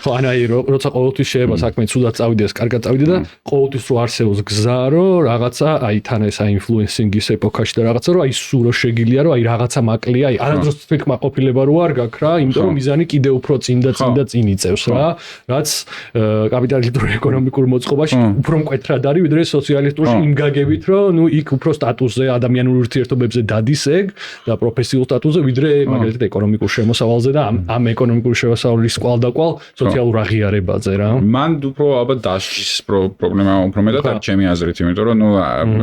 ხო, ანუ როცა ყოველთვის შეიძლება საქმე ცუდად წავიდეს, კარგად წავიდე და ყოველთვის რო არსებობს გზა, რომ რაღაცა აი თან ეს ინფლუენსინგის ეპოქაში და რაღაცა რომ აი სულ რო შეგილია, რომ აი რაღაცა მაკლია, აი არადროს თვითკმაყოფილება რო არ გაქვს რა, იმიტომ რომ მიზანი კიდე უფრო წინ და წინ იწევს რა, რაც კაპიტალისტურ ეკონომიკურ მოწყობაში უფრო მკვეთრად არის, ვიდრე სოციალისტურში იმ გაგებით, რომ ნუ იქ უფრო სტატუსზე, ადამიანურ ურთიერთობებზე დადის ეგ და პროფესიულ სტატუსზე, ვიდრე მაგალითად ეკონომიკურ შემოსავალზე და ამ ეკონომიკური შემოსავლის კვალდაკვალ სოციალურ აღიარებაზე რა. მან უფრო ალბათ დასჯის პრობლემა უფრო მეტად არის ჩემი აზრით, იმიტომ რომ ნუ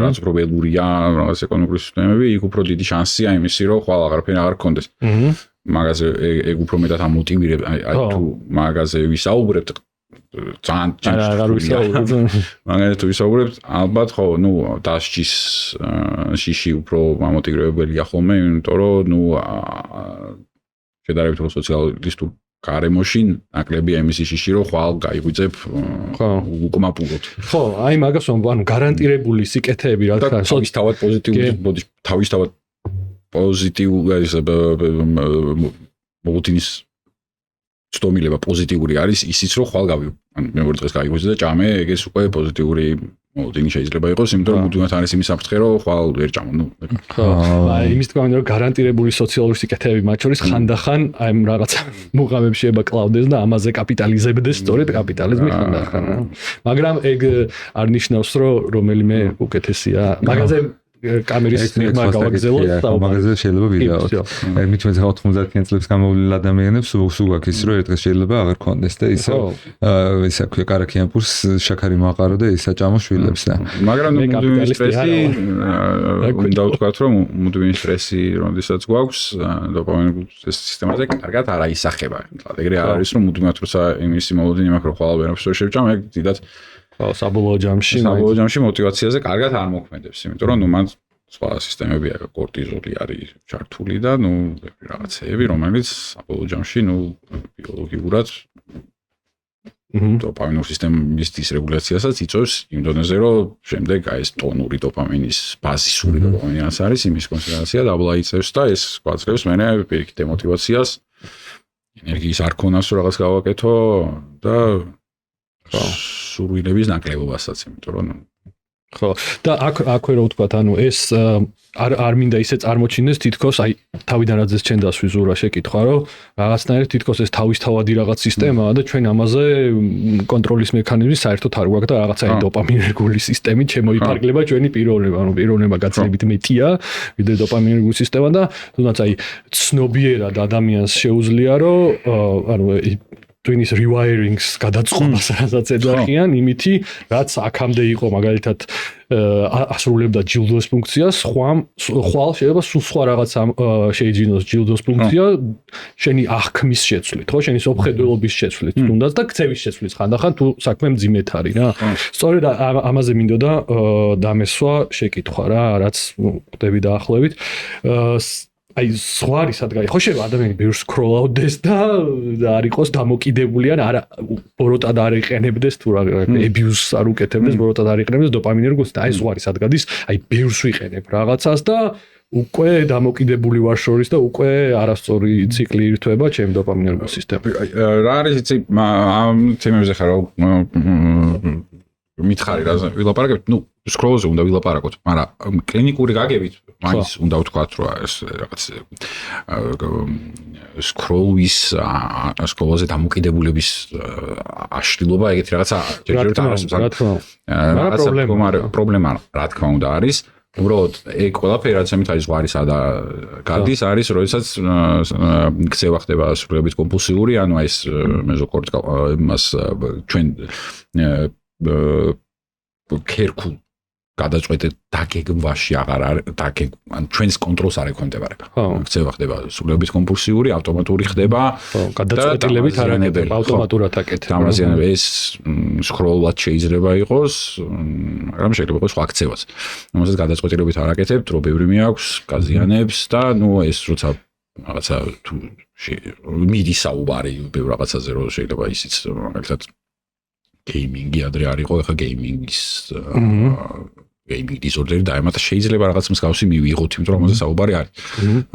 რაც უფრო ველურია რაღაც ეკონომიკური სისტემები, იქ უფრო დიდი შანსია იმისი, რომ ხვალ აღარაფერი აღარ გქონდეს. მაგაზე ეგ უფრო მეტად ამოტივირებს, აი თუ მაგაზე ვისაუბრებთ ძალიან მაგალითად თუ ვისაუბრებთ, ალბათ ხო, ნუ დასჯის შიში უფრო ამოტივირებელია ხოლმე, იმიტომ რომ ნუ შედარებით უფრო სოციალისტურ გარემოში ნაკლებია იმისი შიში, რომ ხვალ გაიღვიძებ უკმაპულოთ. ხო, აი მაგას ვამბობ, ანუ გარანტირებული სიკეთეები რა თქმა უნდა, თავისთავად პოზიტიური, თავისთავად პოზიტიური მოლოდინის ცდომილება პოზიტიური არის ისიც რომ ხვალ მეორე დღეს გაიგვიძე და ჭამე ეგეს უკვე პოზიტიური მოლოდინი შეიძლება იყოს იმიტომ რომ მუდმივად არის იმის საფრთხე რომ ხვალ ვერ ჭამო ნუ ხო აი იმის თქვა რომ გარანტირებული სოციალური სიკეთეები მათ შორის ხანდახან აი რაღაცა მუღამებში ებაკლავდეს და ამაზე კაპიტალიზებდეს სწორედ კაპიტალიზმი ხანდახან მაგრამ ეგ არ ნიშნავს რომ რომელიმე უკეთესია მაგაზე კამერის მიღმა გავაგზავნოთ და მაგაზე შეიძლება ვიდეოთ. მით უმეტეს 90-იან წლებს გამოვლილ ადამიანებს სულ გაქვს ის რომ ერთ დღეს შეიძლება აღარ კონდეს და ისე ისა ქვია კარაქიანპურს შაქარი მაყარო და ისა ჭამო შვილებს და მაგრამ მუდმივი სტრესი უნდა ვთქვათ რომ მუდმივი სტრესი როდესაც გვაქვს დოპამინურ სისტემაზე კარგად არ აისახება. ეგრე არ არის რომ მუდმივად როცა იმისი მოლოდინი მაქვს რომ ხვალ ვერაფერს ვერ შევჭამ ეგ დიდად საბოლოო ჯამში მოტივაციაზე კარგად არ მოქმედებს, იმიტომ რომ ნუ მან სხვა სისტემები აქვს, კორტიზოლი არის ჩართული და ნუ რაღაცეები, რომელიც საბოლოო ჯამში ნუ ბიოლოგიურად დოპამინურ სისტემის დისრეგულაციასაც იწვევს იმ დონეზე, რომ შემდეგ აი ეს ტონური დოპამინის ბაზისური დოპამინი რაც არის, იმის კონცენტრაცია დაბლაიწევს და ეს გვაძლევს მერე პირიქით დემოტივაციას, ენერგიის არ ქონას რომ რაღაც გავაკეთო და სურვილების ნაკლებობასაც, იმიტომ რომ ხო და აქვე რო ვთქვათ ანუ ეს არ მინდა ისე წარმოჩინდეს თითქოს აი თავიდანაც ეს ჩვენ დასვიზურა შეკითხვა რომ რაღაცნაირად თითქოს ეს თავისთავადი რაღაც სისტემაა და ჩვენ ამაზე კონტროლის მექანიზმი საერთოდ არ გვაქვს და რაღაცა აი დოპამინერგული სისტემით შემოიფარგლება ჩვენი პიროვნება ანუ პიროვნება გაცილებით მეტია ვიდრე დოპამინერგული სისტემა და თუნდაც აი ცნობიერად ადამიანს შეუძლია რომ ანუ twin-ის rewiring-ს გადაწყობას რასაც ეძახიან იმითი რაც აქამდე იყო მაგალითად ასრულებდა ჯილდოს ფუნქციას ხვალ შეიძლება სულ სხვა რაღაც შეიძინოს ჯილდოს ფუნქცია შენი აღქმის შეცვლით ხო შენი სოფხედველობის შეცვლით თუნდაც და ქცევის შეცვლით ხანდახან თუ საქმე მძიმედ არის რა სწორედ ამაზე მინდოდა დამესვა შეკითხვა რა რაც ხდები დაახლოებით აი ზღვარი სადგარი ხო შეიძლება ადამიანი ბევრ სკროლაუდეს და არ იყოს დამოკიდებული ან არა ბოროტად არ იყენებდეს თუ რა აბიუზს არ უკეთებდეს ბოროტად არ იყენებდეს დოპამინერგულს და აი ზღვარი სადგადის აი ბევრს ვიყენებ რაღაცას და უკვე დამოკიდებული ვარ შორის და უკვე არასწორი ციკლი ირთვება ჩემ დოპამინერგულ სისტემაში რა არის იცი ამ თემებზე ხარ მითხარი რა ვილაპარაკებთ ნუ სკროლზე უნდა ვილაპარაკოთ მაგრამ კლინიკური გაგებით მაინც უნდა ვთქვათ რომ ეს რაღაც სკროლზე დამოკიდებულების აშლილობა ეგეთი რაღაცა პრობლემა რა თქმა უნდა არის უბრალოდ ეგ ყველაფერი რაც ამით არის ზღვარისა და გადის არის როდესაც ქცევა ხდება სრულებით კომპულსიური ანუ ეს მეზოკორტიკალ მას ჩვენ ქერქულ გადაწყვეტ დაგეგმვაში აღარ არის ან ჩვენს კონტროლს არ ექვემდებარება. ქცევა ხდება სრულებით კომპულსიური, ავტომატური ხდება, გადაწყვეტილებით არ აკეთებ, ავტომატურად აკეთებ. დამაზიანება ეს სკროლად შეიძლება იყოს, მაგრამ შეიძლება იყოს სხვა ქცევაც. რომელსაც გადაწყვეტილებით არ აკეთებ, დრო ბევრი მეაქვს, გაზიანებს და ნუ ეს როცა რაღაცა თუ მიდის საუბარი ბევრ რაღაცაზე რომ შეიძლება ისიც მაგალითად gaming-ი ადრე არ იყო, ეხლა gaming-ის gaming disorder-ი დაემატა შეიძლება რაღაც მსგავსი მივიღოთ, იმიტომ რომ ამაზე საუბარი არის.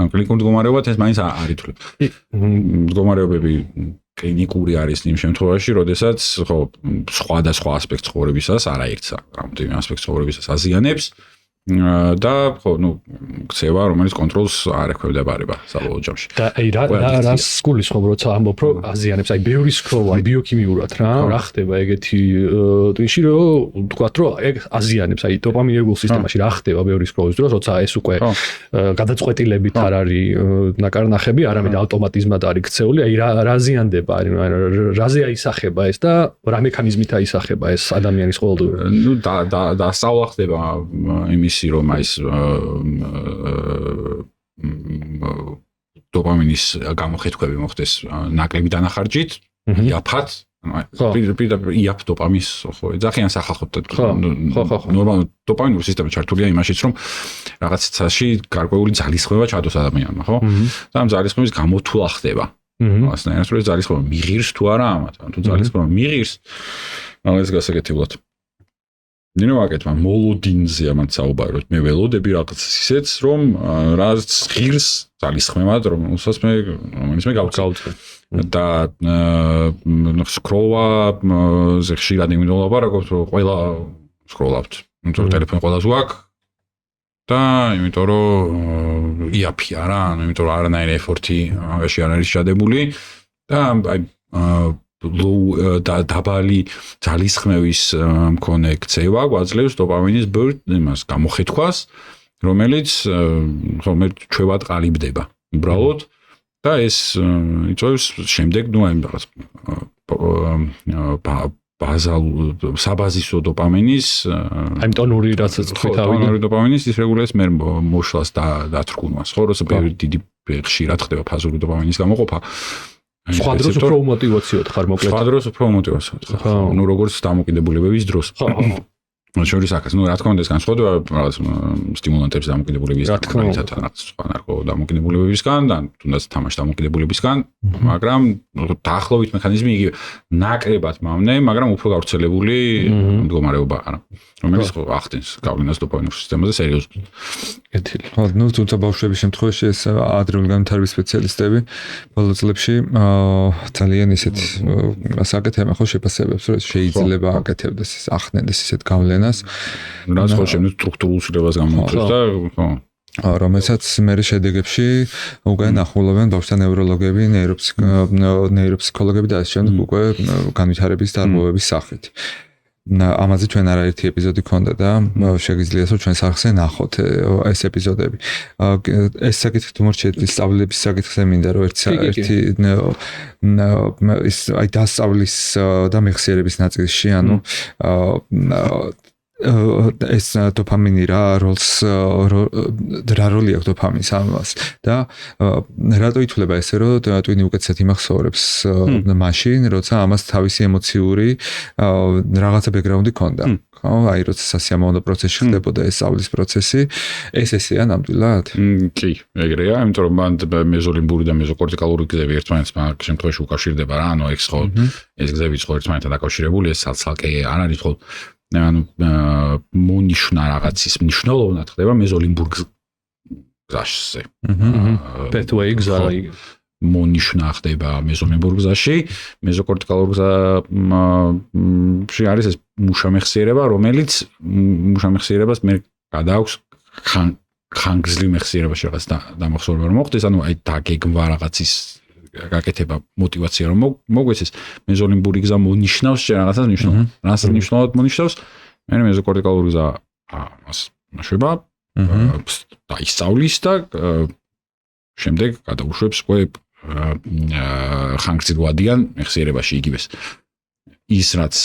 ან კლინიკური მდგომარეობად ეს მაინც არ ითვლება. მდგომარეობები კლინიკური არის იმ შემთხვევაში, როდესაც ხო სხვადასხვა ასპექტს ცხოვრებისას, არაერთს, რამდენიმე ასპექტს ცხოვრებისას აზიანებს და ხო ნუ ქცევა რომელიც კონტროლს არ ექვემდებარება საბოლოო ჯამში. და აი რა გულისხმობ როცა ამბობ რომ აზიანებს აი ბევრი სკროლა აი ბიოქიმიურად რა ხდება ეგეთი ტვინში რომ თქვათ რომ ეგ აზიანებს აი დოპამინერგულ სისტემაში რა ხდება ბევრი სკროლის დროს როცა ეს უკვე გადაწყვეტილებით არ არის ნაკარნახები არამედ ავტომატიზმად არის ქცეული აი რა ზიანდება რაზე აისახება ეს და რა მექანიზმით აისახება ეს ადამიანის ყოველდღიურად ნუ დასწავლა ხდება იმის რომ ის დოპამინის გამოხეთქვები მოხდეს ნაკლები დანახარჯით, იაფად, იაფ დოპამის, ხო, ძახიან სახალხოდ ნორმალურად დოპამინური სისტემა ჩართულია იმაშიც, რომ რაღაცაში გარკვეული ძალისხმევა ჩადოს ადამიანმა, ხო? და ამ ძალისხმევის გამოთვლა ხდება. ასნაირად რომ ძალისხმევა მიღირს თუ არა ამათ, თუ ძალისხმევა მიღირს, მაგას გასაკეთებლად ნინო აკეთმა მოლოდინზე ამათ საუბაროთ მე ველოდები რაღაც ისეც რომ რაც ღირს ძალისხმევად რომელსაც მე გავწევ და სკროლა ზეხშირად იმდენ ლაპარაკობთ რომ ყველა სკროლავთ იმიტომ რომ ტელეფონი ყველას გვაქვს და იმიტომ რომ იაფია რა იმიტომ რომ არანაირი ეფორტი ამაში არ არის შადებული და აი დაბალი ძალისხმევის მქონე ქცევა გვაძლევს დოპამინის ბევრ იმას გამოხეთქვას, რომელიც ხოლმე ჩვევად ყალიბდება. უბრალოდ და ეს იწვევს შემდეგ ნუ აი რაღაც საბაზისო დოპამინის აი ტონური რასაც თქვით ავიდა ტონური დოპამინის ის რეგულირებს მე მოშლას და დათრგუნვას. ხო, როცა ბევრი დიდი ხშირად ხდება ფაზური დოპამინის გამოყოფა სხვა დროს უფრო მოტივაციოდ ხარ მოკლედ. სხვა დროს უფრო მოტივაციოდ ხარ. ნუ როგორც დამოკიდებულებების დროს. ხო. შორის აქაც ნუ რა თქმა უნდა ეს განსხვავდება რაღაც სტიმულანტების დამოკიდებულებების მაგალითად რაღაც სხვა ნარკო დამოკიდებულებებისგან და თუნდაც თამაში დამოკიდებულებისგან, მაგრამ დაახლოებით მექანიზმი იგივე ნაკლებად მავნე, მაგრამ უფრო გავრცელებული მდგომარეობა არა. რომელიც ახდენს გავლენას დოპამინურ სისტემაზე სერიოზულად. კეთილი. ხო, ნუ თუმცა ბავშვების შემთხვევაში ეს ადრეული განვითარების სპეციალისტები ბოლო წლებში ძალიან ისეთ საკეთებენ ხო შეფასებებს რომ შეიძლება აკეთებდეს ახდენდეს ისეთ გავლენას მოვლენას. რაც ხო შემდეგ სტრუქტურულ ცვლილებას გამოიწვევს და ხო რომელსაც მე შედეგებში უკვე ნახულობენ ბავშვთა ნევროლოგები, ნეიროფსიქოლოგები და ასე შემდეგ უკვე განვითარების დარღვევების სახით. ამაზე ჩვენ არაერთი ეპიზოდი ქონდა და შეგიძლიათ რომ ჩვენ სახზე ნახოთ ეს ეპიზოდები. ეს საკითხი თუ მორჩეთ სწავლების საკითხზე მინდა რომ ერთი ის აი დასწავლის და მეხსიერების ნაწილში, ანუ ეს დოპამინი რა როლი აქვს დოპამინს ამას და რატო ითვლება ესე რომ ტვინი უკეთესად იმახსოვრებს მაშინ როცა ამას თავისი ემოციური რაღაცა ბექგრაუნდი ქონდა ხო აი როცა სასიამოვნო პროცესი ხდებოდა ეს სწავლის პროცესი ეს ესეა ნამდვილად კი ეგრეა იმიტომ რომ მან მეზოლიმბური და მეზოკორტიკალური გზები ერთმანეთს მაგ შემთხვევაში უკავშირდება რა ანუ ეს ხო ეს გზები ხო ერთმანეთთან დაკავშირებული ეს ცალკე არ არის ხო ანუ მონიშნა რაღაცის მნიშვნელოვნად ხდება მეზოლიმბურ გზაზე. Pathway გზა მონიშნა ხდება მეზოლიმბურ გზაში, მეზოკორტიკალურ გზაში არის ეს მუშამეხსიერება, რომელიც მუშამეხსიერებას მე გადააქვს ხანგრძლივ მეხსიერებაში რაღაც დამახსოვრება რომ მოხდეს, ანუ აი დაგეგმვა რაღაცის გაკეთება мотивация რომ მოგვეცეს მეზოლიმბური გზა მონიშნავს რაღაცას ნიშნავს რასაც ნიშნულად მონიშნავს მე მეზოკორტიკალური გზა ამას ნაშვება და ისწავლის და შემდეგ გადაუშვებს უკვე ხანგრძლივადიან მეხსიერებაში იგივეს ის რაც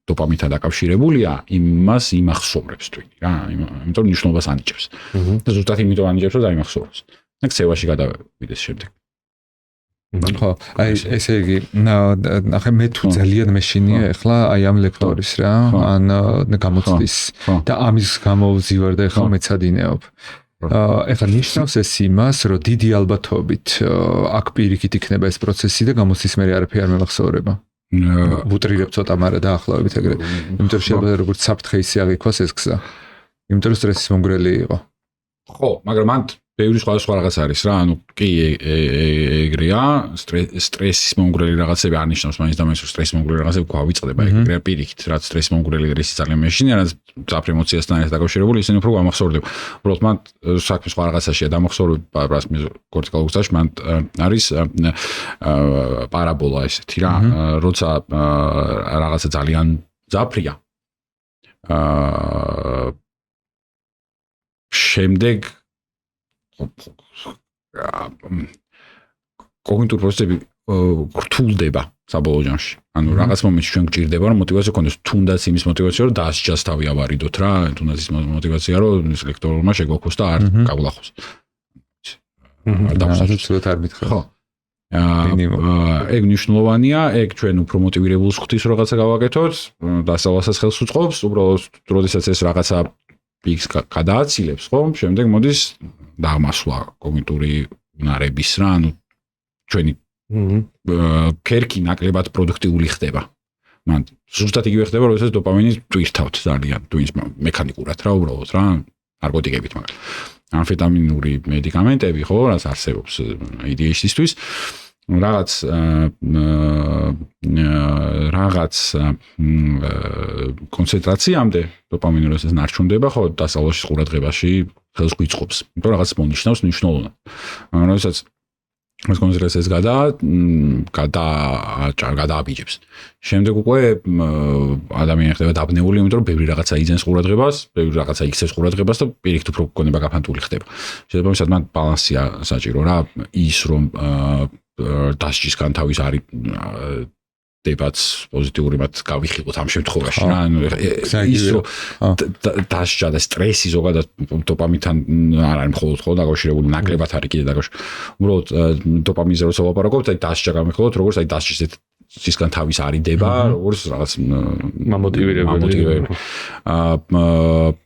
დოპამინთან დაკავშირებულია იმას იმახსოვრებს თვინი რა იმიტომ ნიშნობას ანიჭებს და ზუსტად იმიტომ ანიჭებს რომ დაიმახსოვროს ნექსევაში გადავიდეს შემდეგ. ხო, აი ესე იგი, ნახე მე თუ ძალიან მეშინია ახლა აი ამ ლექტორის რა, ან გამოცდის და ამის გამოვზივარ და ახლა მეცადინეობ. ახლა ნიშნავს ეს იმას, რომ დიდი ალბათობით აქ პირიქით იქნება ეს პროცესი და გამოცდის მე არაფერი არ მემახსოვრება. ვუტრირებ ცოტა, მაგრამ დაახლოებით ეგრე. იმიტომ რომ შეიძლება როგორც საფრთხე ისე აღიქვას ეს გზა. იმიტომ რომ სტრესის მომგვრელი იყო. ხო, მაგრამ მან ბევრი სხვა რაღაც არის რა, ანუ კი ეგრეა, სტრესის მომგვრელი რაღაცები არ ნიშნავს, მაინც და მაინც სტრესის მომგვრელი რაღაცები გვავიწყდება, ეგრეა პირიქით, რაც სტრესის მომგვრელი დრესი ძალიან მეშინია, რაც ძაფრ ემოციასთან არის დაკავშირებული, ისინი უფრო გამახსოვრდება. უბრალოდ მან საქმე სხვა რაღაცაშია დამახსოვრება, რას კორტიკალურ გზაში მან არის პარაბოლა ესეთი რა, როცა რაღაცა ძალიან ძაფრია. შემდეგ კოგნიტური პროცესები რთულდება საბოლოო ჯამში. ანუ რაღაც მომენტში ჩვენ გვჭირდება რომ мотивация გქონდეს, თუნდაც იმის мотивация რომ დასჯას თავი ავარიდოთ რა, თუნდაც ის мотивация რომ ის ლექტორმა შეგვაქოს და არ გავლახოს. არ დავსაჯოთ არ მითხრა. ხო. ეგ მნიშვნელოვანია, ეგ ჩვენ უფრო мотивირებულს ხვდის რაღაცა გავაკეთოთ, დასავლასაც ხელს უწყობს, უბრალოდ როდესაც ეს რაღაცა x გადააცილებს, ხო? შემდეგ მოდის დამასვლა კოგნიტური უნარების რა, ანუ ჩვენი კერკი ნაკლებად პროდუქტიული ხდება. მან ზუსტად იგივე ხდება, როდესაც დოპამინი ტვირთავთ ძალიან, ტვინს მექანიკურად რა, უბრალოდ რა, ნარკოტიკებით მაგრამ. ამფეტამინური მედიკამენტები, ხო, რაც არსებობს ADHD-ისთვის, რაღაც კონცენტრაციამდე დოპამინი როდესაც ნარჩუნდება, ხო, დასავლაში ყურადღებაში ხელს გვიწყობს. იმიტომ რაღაც მონიშნავს მნიშვნელოვნად. როდესაც ეს კონცენტრაციას გადააბიჯებს. შემდეგ უკვე ადამიანი ხდება დაბნეული, იმიტომ რომ ბევრი რაღაცა იძენს ყურადღებას, ბევრი რაღაცა იქცევს ყურადღებას და პირიქით უფრო გონება გაფანტული ხდება. შესაბამისად მან ბალანსია საჭირო რა, ის რომ დასჯისგან თავის არის დებაც პოზიტიურიმად გავიხილოთ ამ შემთხვევაში რა, ანუ ის რომ დასჯა და სტრესი ზოგადად დოპამინთან არ არის მხოლოდ ხო დაკავშირებული, ნაკლებად არის კიდე დაკავშირებული. უბრალოდ დოპამინზე როცა ვლაპარაკობთ, აი დასჯა გამიხილოთ, როგორც აი დასჯისგან თავის არიდება, როგორც რაღაც მამოტივირებელი.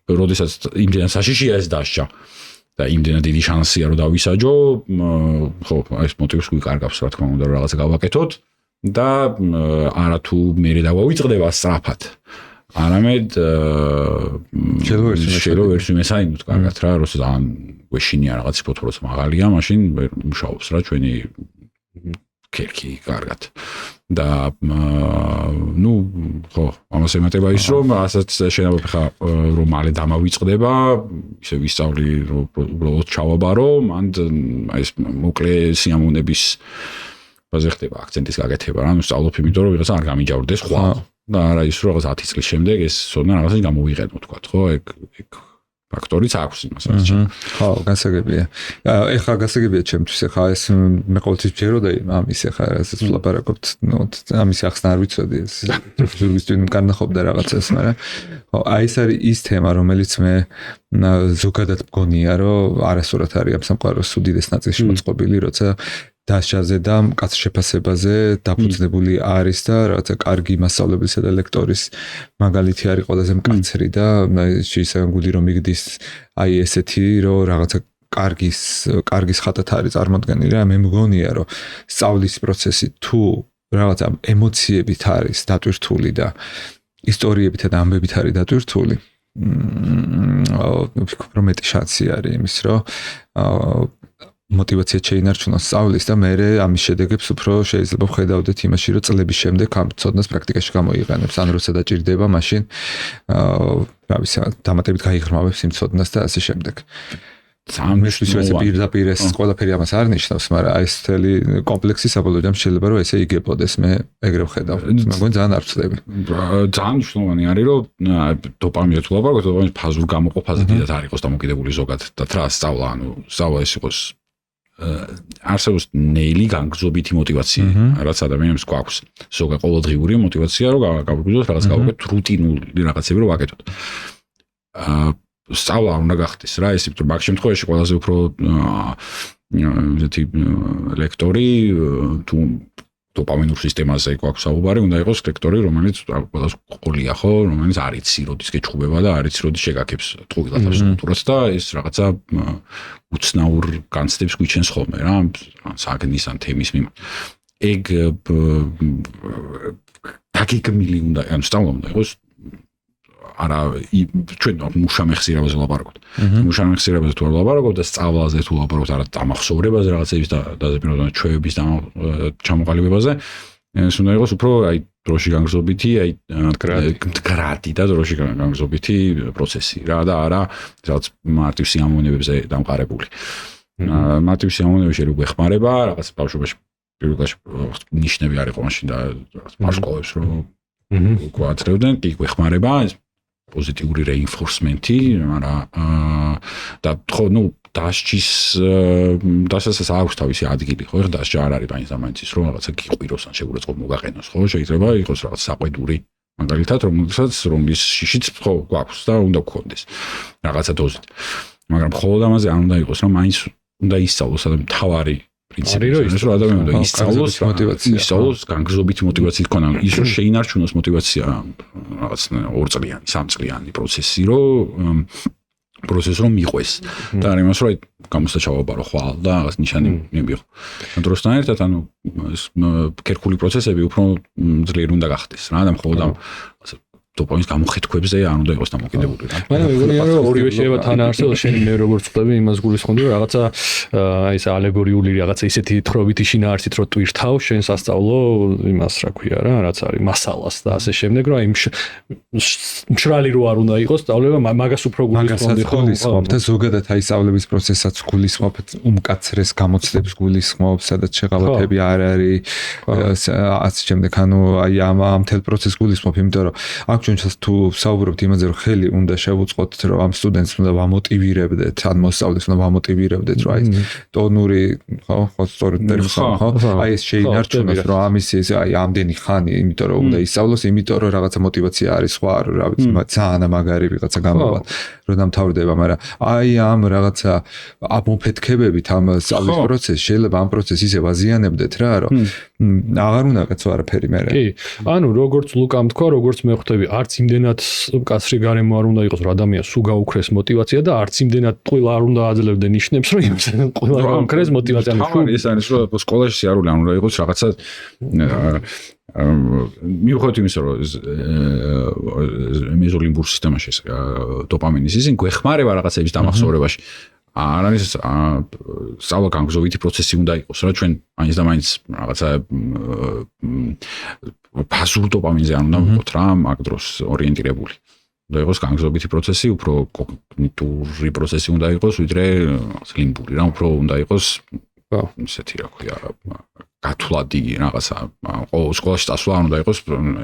როდესაც იმდენად საშიშია ეს დასჯა და იმდენად დიდი შანსია რომ დავისაჯო, ხო, ეს мотивს გვიკარგავს რა თქმა უნდა რომ რაღაცა გავაკეთოთ და არათუ მერე დავავიწყდება სწრაფად. არამედ შეიძლება ვერსი მესაინოთ კარგად რა, როცა ძალიან გვეშინია რაღაც ფოთო როცა მაღალია, მაშინ ვერ მუშაობს რა ჩვენი კერკი კარგად. და ნუ ხო ამას ემატება ის რომ ასაც შეიძლება ხა რომ მალე დამავიწყდება ისე ვისწავლი რომ უბრალოდ ჩავაბარო მან აი ეს მოკლე სიამოვნების ბაზე ხდება აქცენტის გაკეთება რა ნუ სწავლობ იმიტომ რომ ვიღაცა არ გამიჯავრდეს ხვალ და არა ის რომ რაღაც 10 წლის შემდეგ ეს სოდნა რაღაცას გამოვიყენო თქვა ხო ეგ ფაქტორიც აქვს იმას რაც ხო გასაგებია ეხლა გასაგებია ჩემთვის ეხლა ეს მე ყოველთვის ვჯეროდა ამის ეხლა რასაც ვლაპარაკობთ ნუ ამის ახსნა არ ვიცოდი ეს ზურგისტვინ განახობდა რაღაცას მაგრამ ხო აი ეს არის ის თემა რომელიც მე ზოგადად მგონია რომ არასწორად არის ამ სამყაროს უდიდეს ნაწილში მოწყობილი როცა დასჯაზე და მკაც შეფასებაზე დაფუძნებული არის და რაღაცა კარგი მასწავლებელისა და ლექტორის მაგალითი არის ყველაზე მკაცრი და შეისაგული რომ მიგდის აი ესეთი რომ რაღაცა კარგის ხატად არის წარმოდგენილი რა მე მგონია რომ სწავლის პროცესი თუ რაღაცა ემოციებით არის დატვირთული და ისტორიებით და ამბებით არის დატვირთული ვფიქრობ რომ მეტი შანსი არის იმის რომ мотивация შეინარჩუნოს სწავლის და მე ამის შედეგებს უფრო შეიძლება ვხედავდეთ იმაში რომ წლების შემდეგ ამ ცოდნას პრაქტიკაში გამოიყენებს ან როცა დაჭირდება მაშინ რა ვიცი დამატებით გაიღრმავებს იმ ცოდნას და ასე შემდეგ სამშობლოზე პირდაპირ ეს ყველაფერი ამას არ ნიშნავს მაგრამ აი ეს მთელი კომპლექსი საბოლოოდ შეიძლება რომ ესე იგებოდეს მე ეგრე ვხედავ მეგონი ძალიან არ ვწდები ძალიან მნიშვნელოვანი არის რომ დოპამინი თუ ლაპარაკობთ დოპამინის ფაზურ გამოყოფაზე დიდად არ იყოს დამოკიდებული ზოგადად რა სწავლა ანუ სწავლა ეს იყოს არსებობს ნეილი განგრძობითი мотивация რაც ადამიანებს გვაქვს ზოგადად ყოველდღიური мотивация რომ გავგვიძოთ რაღაც გავაკეთოთ რუტინული რაღაცები რომ ვაკეთოთ სწავლა უნდა გახდეს რა ეს იმიტომ მაგ შემთხვევაში ყველაზე უფრო ესეთი ლექტორი თუ დოპამინურ სისტემაზე გვაქვს საუბარი უნდა იყოს ლექტორი რომელიც ყველას ყოლია ხო რომელიც არ იცი როდის გეჩხუბება და არ იცი როდის შეგაქებს ტყუილათავს კულტურას და ეს რაღაცა უცნაურ განცდებს გვიჩენს ხოლმე რა საგნის ან თემის მიმართ ეგ დაგეგმილი უნდა ან სწავლა უნდა იყოს არა ჩვენ მუშამეხსიერებაზე ვლაპარაკობთ მუშამეხსიერებაზე თუ არ ვლაპარაკობთ და სწავლაზე თუ ვლაპარაკობთ არა დამახსოვრებაზე რაღაცების და დაზეპირებაზე ჩვევების ჩამოყალიბებაზე ეს უნდა იყოს უფრო აი დროში განგრძობითი აი მდგრადი და დროში განგრძობითი პროცესი რა და არა რაღაც მარტივ სიამოვნებებზე დამყარებული მარტივ სიამოვნებაში რო გვეხმარება რაღაც ბავშვობაში პირველად ნიშნები არ იყო მაშინ და მასკოვებს რო გვაწევდნენ კი გვეხმარება პოზიტიური რეინფორსმენტი, მაგრამ და ხო, ნუ დასჯის აქვს თავისი ადგილი, ხო, ეხლა დასჯა არ არის მაინც ის რომ რაღაცა გიყვიროს ან შეგვიძლია მოგაყენოს, ხო, შეიძლება იყოს რაღაც საყვედური მაგალითად, რომლის შიშიც ხო გვაქვს და უნდა გქონდეს რაღაცა დოზით. მაგრამ მხოლოდ ამაზე არ უნდა იყოს, რომ მაინც უნდა ისწავლოს და მთავარი პრინციპი ის რომ ადამიანი უნდა ისწავლოს განგრძობითი мотивация ქონა ის რომ შეინარჩუნოს мотивация რაღაც 2 წლიანი 3 წლიანი პროცესი რომ მიყვეს და არ იმას რომ გამოსა ჩავაბარო ხვალ და რაღაც ნიშანი მივიღო დროსთან ერთად ანუ ეს კერქული პროცესები უფრო ძლიერ უნდა გახდეს რა და მხოლოდ ამ დოპამინის გამოხეთქვებზე არ უნდა იყოს დამოკიდებული რა. მაგრამ მეგონია რომ ორივე შეიძლება თან არსებობს შენ მე როგორც ვწდები იმას გულისხმობდი რომ რაღაცა აი ეს ალეგორიული რაღაცა ისეთი თხრობითი შინაარსით რომ ტვირთავ შენ სასწავლო იმას რა ქვია რა რაც არის მასალას და ასე შემდეგ რომ აი მშრალი რო არ უნდა იყოს სწავლება მაგას უფრო გულისხმობდი ხო და ზოგადად აი სწავლების პროცესსაც გულისხმობთ უმკაცრეს გამოცდებს გულისხმობ სადაც შეღავათები არ არის ასე შემდეგ ანუ აი ამ მთელ პროცესს გულისხმობ იმიტომ რომ აქ ჩვენ თუ საუბრობთ იმაზე რომ ხელი უნდა შევუწყოთ რომ ამ სტუდენტს უნდა ვამოტივირებდეთ ან მოსწავლეს უნდა ვამოტივირებდეთ რომ აი ტონური ხო სწორედ ხო აი ეს შეინარჩუნოს რომ ამის ეს აი ამდენი ხანი იმიტომ რომ უნდა ისწავლოს იმიტომ რომ რაღაცა мотивация არის სხვა რა ვიცი ძალიან მაგარი ვიღაცა გამოვა რომ დამთავრდება მაგრამ აი ამ რაღაცა ამოფეთქებებით ამ სწავლის პროცესს შეიძლება ამ პროცესს ისე ვაზიანებდეთ რა რომ აღარ უნდა გაცო არაფერი მე კი ანუ როგორც ლუკამ თქვა როგორც მე ხვდები არც იმდენად კაცრი გარემო არ უნდა იყოს რომ ადამიანს სულ გაუქრეს мотивация და არც იმდენად ყვილა არ უნდა აძლევდე ნიშნებს რომ ყვილა გაუქრეს мотивация ანუ ეს არის რომ სკოლაში სიარული არ უნდა იყოს რაღაცა მიუხედავად იმისა რომ მეზოლიმბურ სისტემაში დოპამინის ისინი გვეხმარება რაღაცების დამახსოვრებაში არ არის სწავლა განგზოვითი პროცესი უნდა იყოს რა ჩვენ მაინც და მაინც რაღაცა ფაზურ დოპამინზე არ უნდა ვიყოთ რა მაგ დროს ორიენტირებული უნდა იყოს განგზოვითი პროცესი უფრო კოგნიტური პროცესი უნდა იყოს ვიდრე ლიმბური რა უფრო უნდა იყოს ისეთი რა ქვია გათვლადი რაღაცა სკოლაში წასვლა არ უნდა იყოს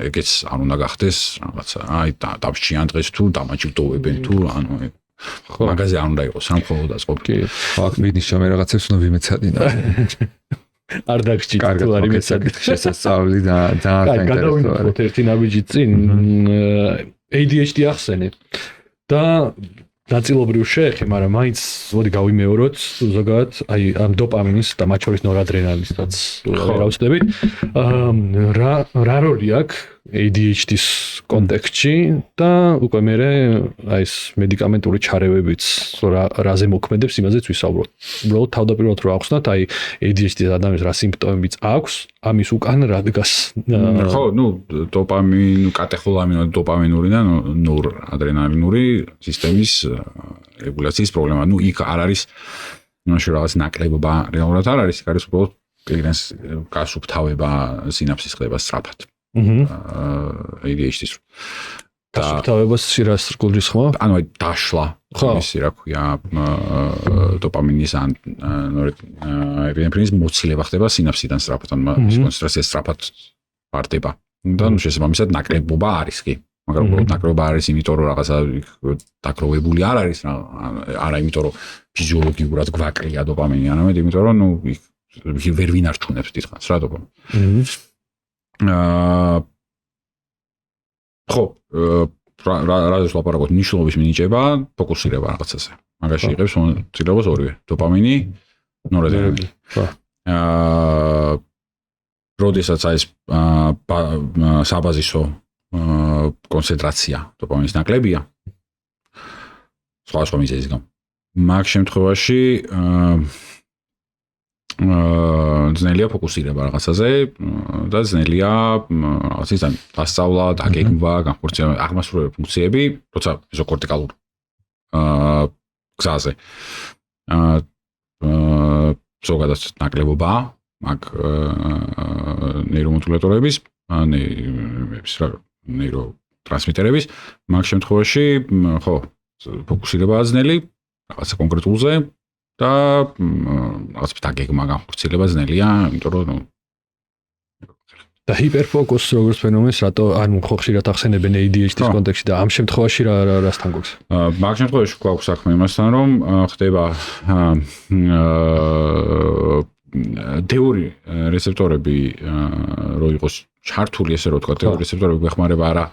ეგეც არ უნდა გახდეს რაღაცა აი დავშიან დღეს თუ დამაჯილდოვებენ თუ ანუ მაგაზე არ უნდა იყოს სამხოლოდ დაწყობილი. აქ მინიშნა მე რაღაცებს უნდა ვიმეცადინა. არ დაგჭირ თუ არ იმეცადი შესასწავლი და ძალიან გადავინახოთ ერთი ნაბიჯი წინ ADHD ახსენე და ნაწილობრივ შეეხე, მაგრამ მაინც მოდი გავიმეოროთ ზოგადად აი ამ დოპამინის და მათ შორის ნორადრენალისაც ვერავწდებით. რა როლი აქვს ADHD-ის კონტექსტში და უკვე მე აი ეს მედიკამენტური ჩარევებიც რაზე მოქმედებს იმაზეც ვისაუბროთ. უბრალოდ თავდაპირველად რა ახსნათ, აი ADHD-ის ადამიანს რა სიმპტომებიც აქვს, ამის უკან რა დგას. ხო, დოპამინ, კატეხოლამინური, დოპამინური და ნორადრენალინური სისტემის რეგულაციის პრობლემა. იქ არ არის ნაშრ რაღაც ნაკლებობა რეალურად არ არის, იქ არის უბრალოდ კლინეს გასუფთავება სინაფსის ხდება სწრაფად. ADHD-ის. გასუფთავებას რას რგულდის ხო? ანუ აი დაშლა. ისი რა ქვია დოპამინის ან ეპინეფრინის მოცილება ხდება სინაფსიდან სწრაფად, ან ის კონცენტრაცია სწრაფად ვარდება. და შესაბამისად ნაკლებობა არის კი. მაგრამ უბრალოდ ნაკლებობა არის, იმიტომ რომ რაღაცა დაგროვებული არ არის, არა იმიტომ რომ ფიზიოლოგიურად გვაკლია დოპამინი, არამედ იმიტომ რომ ვერ ვინარჩუნებს დიდხანს რა დოპამინი. ხო, რაზეც ლაპარაკობთ, ნიშნულობის მინიჭება, ფოკუსირება რაღაცაზე. მაგაში იღებს მონაწილეობას ორივე, დოპამინი, ნორადრენალინი. როდესაც აი ეს საბაზისო კონცენტრაცია დოპამინის ნაკლებია, სხვა მიზეზის გამო. მაგ შემთხვევაში ძნელია ფოკუსირება რაღაცაზე და ძნელია რაღაცის დასწავლა, დაგეგმვა, განხორციელება, აღმასრულებელი ფუნქციები, როცა მეზოკორტიკალურ გზაზე. ზოგადად ნაკლებობა მაგ ნეირომოდულატორების, ნეიროტრანსმიტერების, მაგ შემთხვევაში ხო, ფოკუსირება ძნელი რაღაცა კონკრეტულზე და რაღაც დაგეგმა განხორციელება ძნელია, იმიტომ რომ და ჰიპერფოკუსს როგორც ფენომენს რატო ანუ ხო ხშირად ახსენებენ ADHD-ის კონტექსტში და ამ შემთხვევაში რასთან გვაქვს? მაგ შემთხვევაში გვაქვს საქმე იმასთან, რომ ხდება დეური რეცეპტორები რო იყოს ჩართული, ესე რომ ვთქვა, დეური რეცეპტორები გვეხმარება არა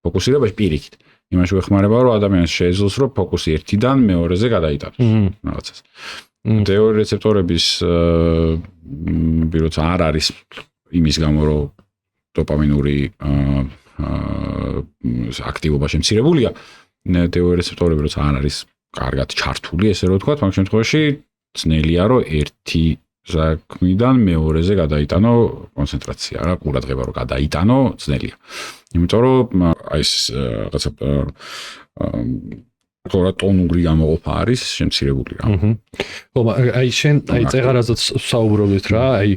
ფოკუსირებაში პირიქით. იმაში ვეხმარება, რომ ადამიანს შეეძლოს, რომ ფოკუსი ერთიდან მეორეზე გადაიტანოს რაღაცას. დეური რეცეპტორების როცა არ არის იმის გამო, რომ დოპამინური აქტივობა შემცირებულია, დეური რეცეპტორები როცა არ არის კარგად ჩართული, ესე რომ ვთქვა, მაგ შემთხვევაში ძნელია, რომ ერთი საქმიდან მეორეზე გადაიტანო კონცენტრაცია, რა ყურადღება რომ გადაიტანო ძნელია. იმიტომ რომ აი ეს რაღაცა ტონური გამოყოფა არის შემცირებული რა. ხო, აი შენ აი წეღარაზეც საუბრობდით რა, აი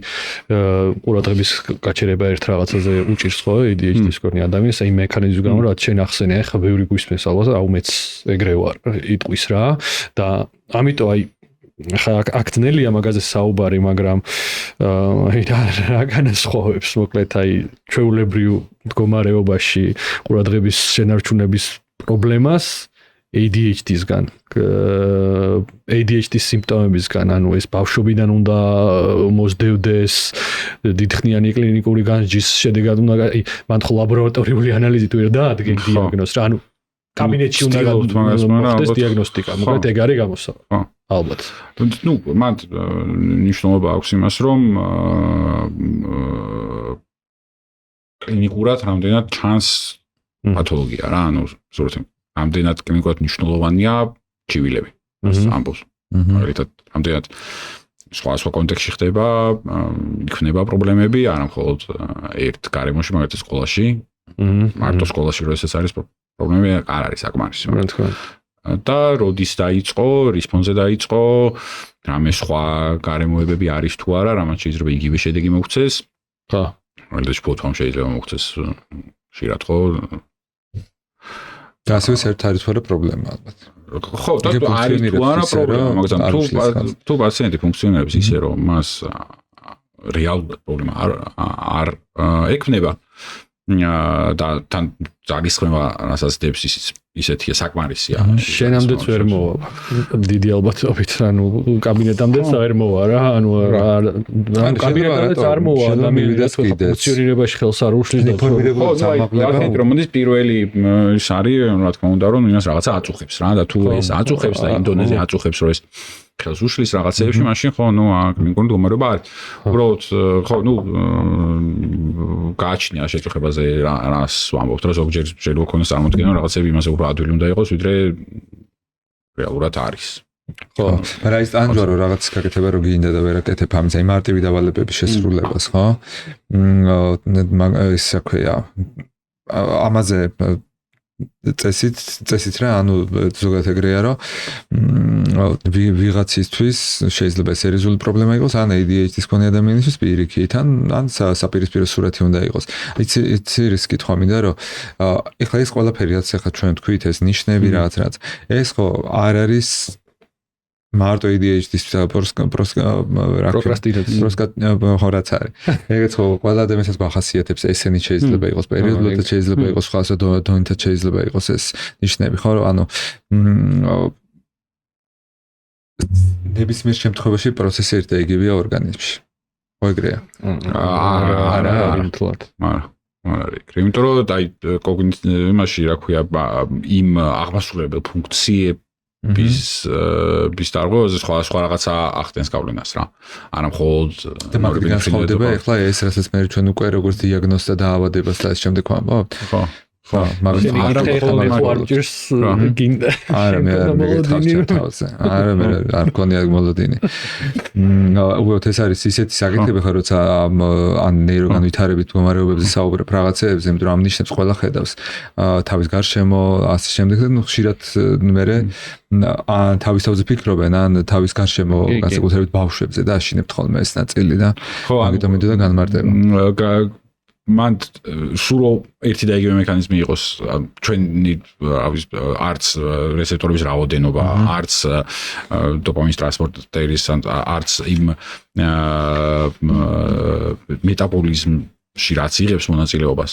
ყურადღების გაჩერება ერთ რაღაცაზე უჭირს ხო ADHD-ის მქონე ადამიანს, აი მექანიზმის გამო რაც შენ ახსენე, აი ხა ბევრი გვისმენს ალბათ, აუ მეც ეგრე ვარ, იტყვის რა და ამიტომ აი ხა აქ ძნელია მაგაზე საუბარი, მაგრამ აი რა განასხვავებს მოკლედ აი ჩვეულებრივ მდგომარეობაში ყურადღების შენარჩუნების პრობლემას ADHD-ისგან, ADHD-ის სიმპტომებისგან, ანუ ეს ბავშვობიდან უნდა მოსდევდეს, დიდხნიანი კლინიკური განსჯის შედეგად უნდა მან ხო ლაბორატორიული ანალიზით ვერ დაადგენ დიაგნოზს რა, ანუ კაბინეტში უნდა მოხდეს დიაგნოსტიკა, მოკლედ ეგ არის გამოსავალი. ალბათ. მან ნიშნულობა აქვს იმას, რომ კლინიკურად რამდენად ჩანს პათოლოგია რა, ანუ ზოგადად რამდენად კლინიკურად მნიშვნელოვანია ჩივილები. ამბობს. მაგალითად, რამდენად სხვა კონტექსტში ხდება, იქნება პრობლემები, არა მხოლოდ ერთ გარემოში, მაგალითად სკოლაში. მარტო სკოლაში როდესაც არის პრობლემები, არ არის საკმარისი. და როდის დაიწყო, რის ფონზე დაიწყო, რამე სხვა გარემოებები არის თუ არა, რამაც შეიძლება იგივე შედეგი მოგვცეს. ხო. რომელიც ფოთამ შეიძლება მოგვცეს ხშირად ხო? და ასევე ერთ არის თორე პრობლემა ალბათ. ხო, და არის თუ არა პრობლემა, მაგრამ თუ პაციენტი ფუნქციონირებს ისე, რომ მას რეალურად პრობლემა არ ექნება და თან ძალისხმევა რასაც დებს ისეთია საკმარისია. შენამდეც ვერ მოვა. დიდი ალბათობით, ანუ კაბინეტამდეც ვერ მოვა რა, ანუ კაბინეტამდეც არ მოვა ადამიანს ფუნქციონირებაში ხელს არ უშლის და ინფორმირებულად სამაღლება. რომელიც პირველი ის არის, რა თქმა უნდა, რომ იმას რაღაცა აწუხებს რა და თუ ეს აწუხებს და ინდონეზია აწუხებს, რომ ეს ხელს უშლის რაღაცეებში, მაშინ ხო, კლინიკური მდგომარეობა არის. უბრალოდ ხო, გააჩნია შეწუხებაზე რას ვამბობთ, რომ ზოგჯერ შეიძლება ქონდეს წარმოდგენა, რაღაცები იმაზე უფრო ადვილი უნდა იყოს, ვიდრე რეალურად არის. ხო, მაგრამ ის ანჯვა რომ რაღაც გაკეთება რო გინდა და ვერაკეთებ ამის აი მარტივი დავალებების შესრულებას, ხო? ისე ქვია. ამაზე წესით რა, ანუ ზოგადად ეგრეა, რომ ვიღაცისთვის შეიძლება სერიოზული პრობლემა იყოს, ან ADHD-ის მქონე ადამიანისთვის პირიქით, ან საპირისპირო სურათი უნდა იყოს. იცი რის კითხვა მინდა, რომ ეხლა ეს ყველაფერი რაც ეხლა ჩვენ თქვით, ეს ნიშნები რაღაც, ეს ხო არ არის მარტო ADHD-ის რაც არის. ეგეც ხო ყველა ადამიანს ახასიათებს, ესენი შეიძლება იყოს პერიოდულად, შეიძლება იყოს სხვა დონითაც შეიძლება იყოს ეს ნიშნები, ხო, ანუ ნებისმიერ შემთხვევაში პროცესი ერთ და იგივეა ორგანიზმში. ხო ეგრეა. არა, არ არის. იმიტომ რომ აი კოგნიტივში რა ქვია, იმ აღმასრულებელ ფუნქციებს bis დარღვევაზე სხვა რაღაცა ახდენს გავლენას რა. არა მხოლოდ და მაგალითად განსხვავდება ეხლა ეს რასაც მე ჩვენ უკვე როგორც დიაგნოზს და დაავადებას და ამ შემდეგ ვამბობთ. ხო, მაგრამ არა ხوارჯერს გინდა. არა მე არ მქონია მოლოდინი. უბრალოდ ეს არის ისეთი საკითხები ხო როცა ან ნეიროგანვითარებით მდგომარეობებზე საუბრობ რაღაცეებზე, იმიტომ რომ ამ ნიშნებს ყველა ხედავს თავის გარშემო, ასე შემდეგ და ხშირად მე ან თავის თავზე ფიქრობენ, ან თავის გარშემო განსაკუთრებით ბავშვებზე და აშინებთ ხოლმე ეს ნაწილი და მაგიტომ მინდოდა განმარტება. მან სულ ერთი და იგივე მექანიზმი იყოს ჩვენი არც რეცეპტორების რაოდენობა, არც დოპამინის ტრანსპორტერის, არც იმ მეტაბოლიზმში რაც იღებს მონაწილეობას.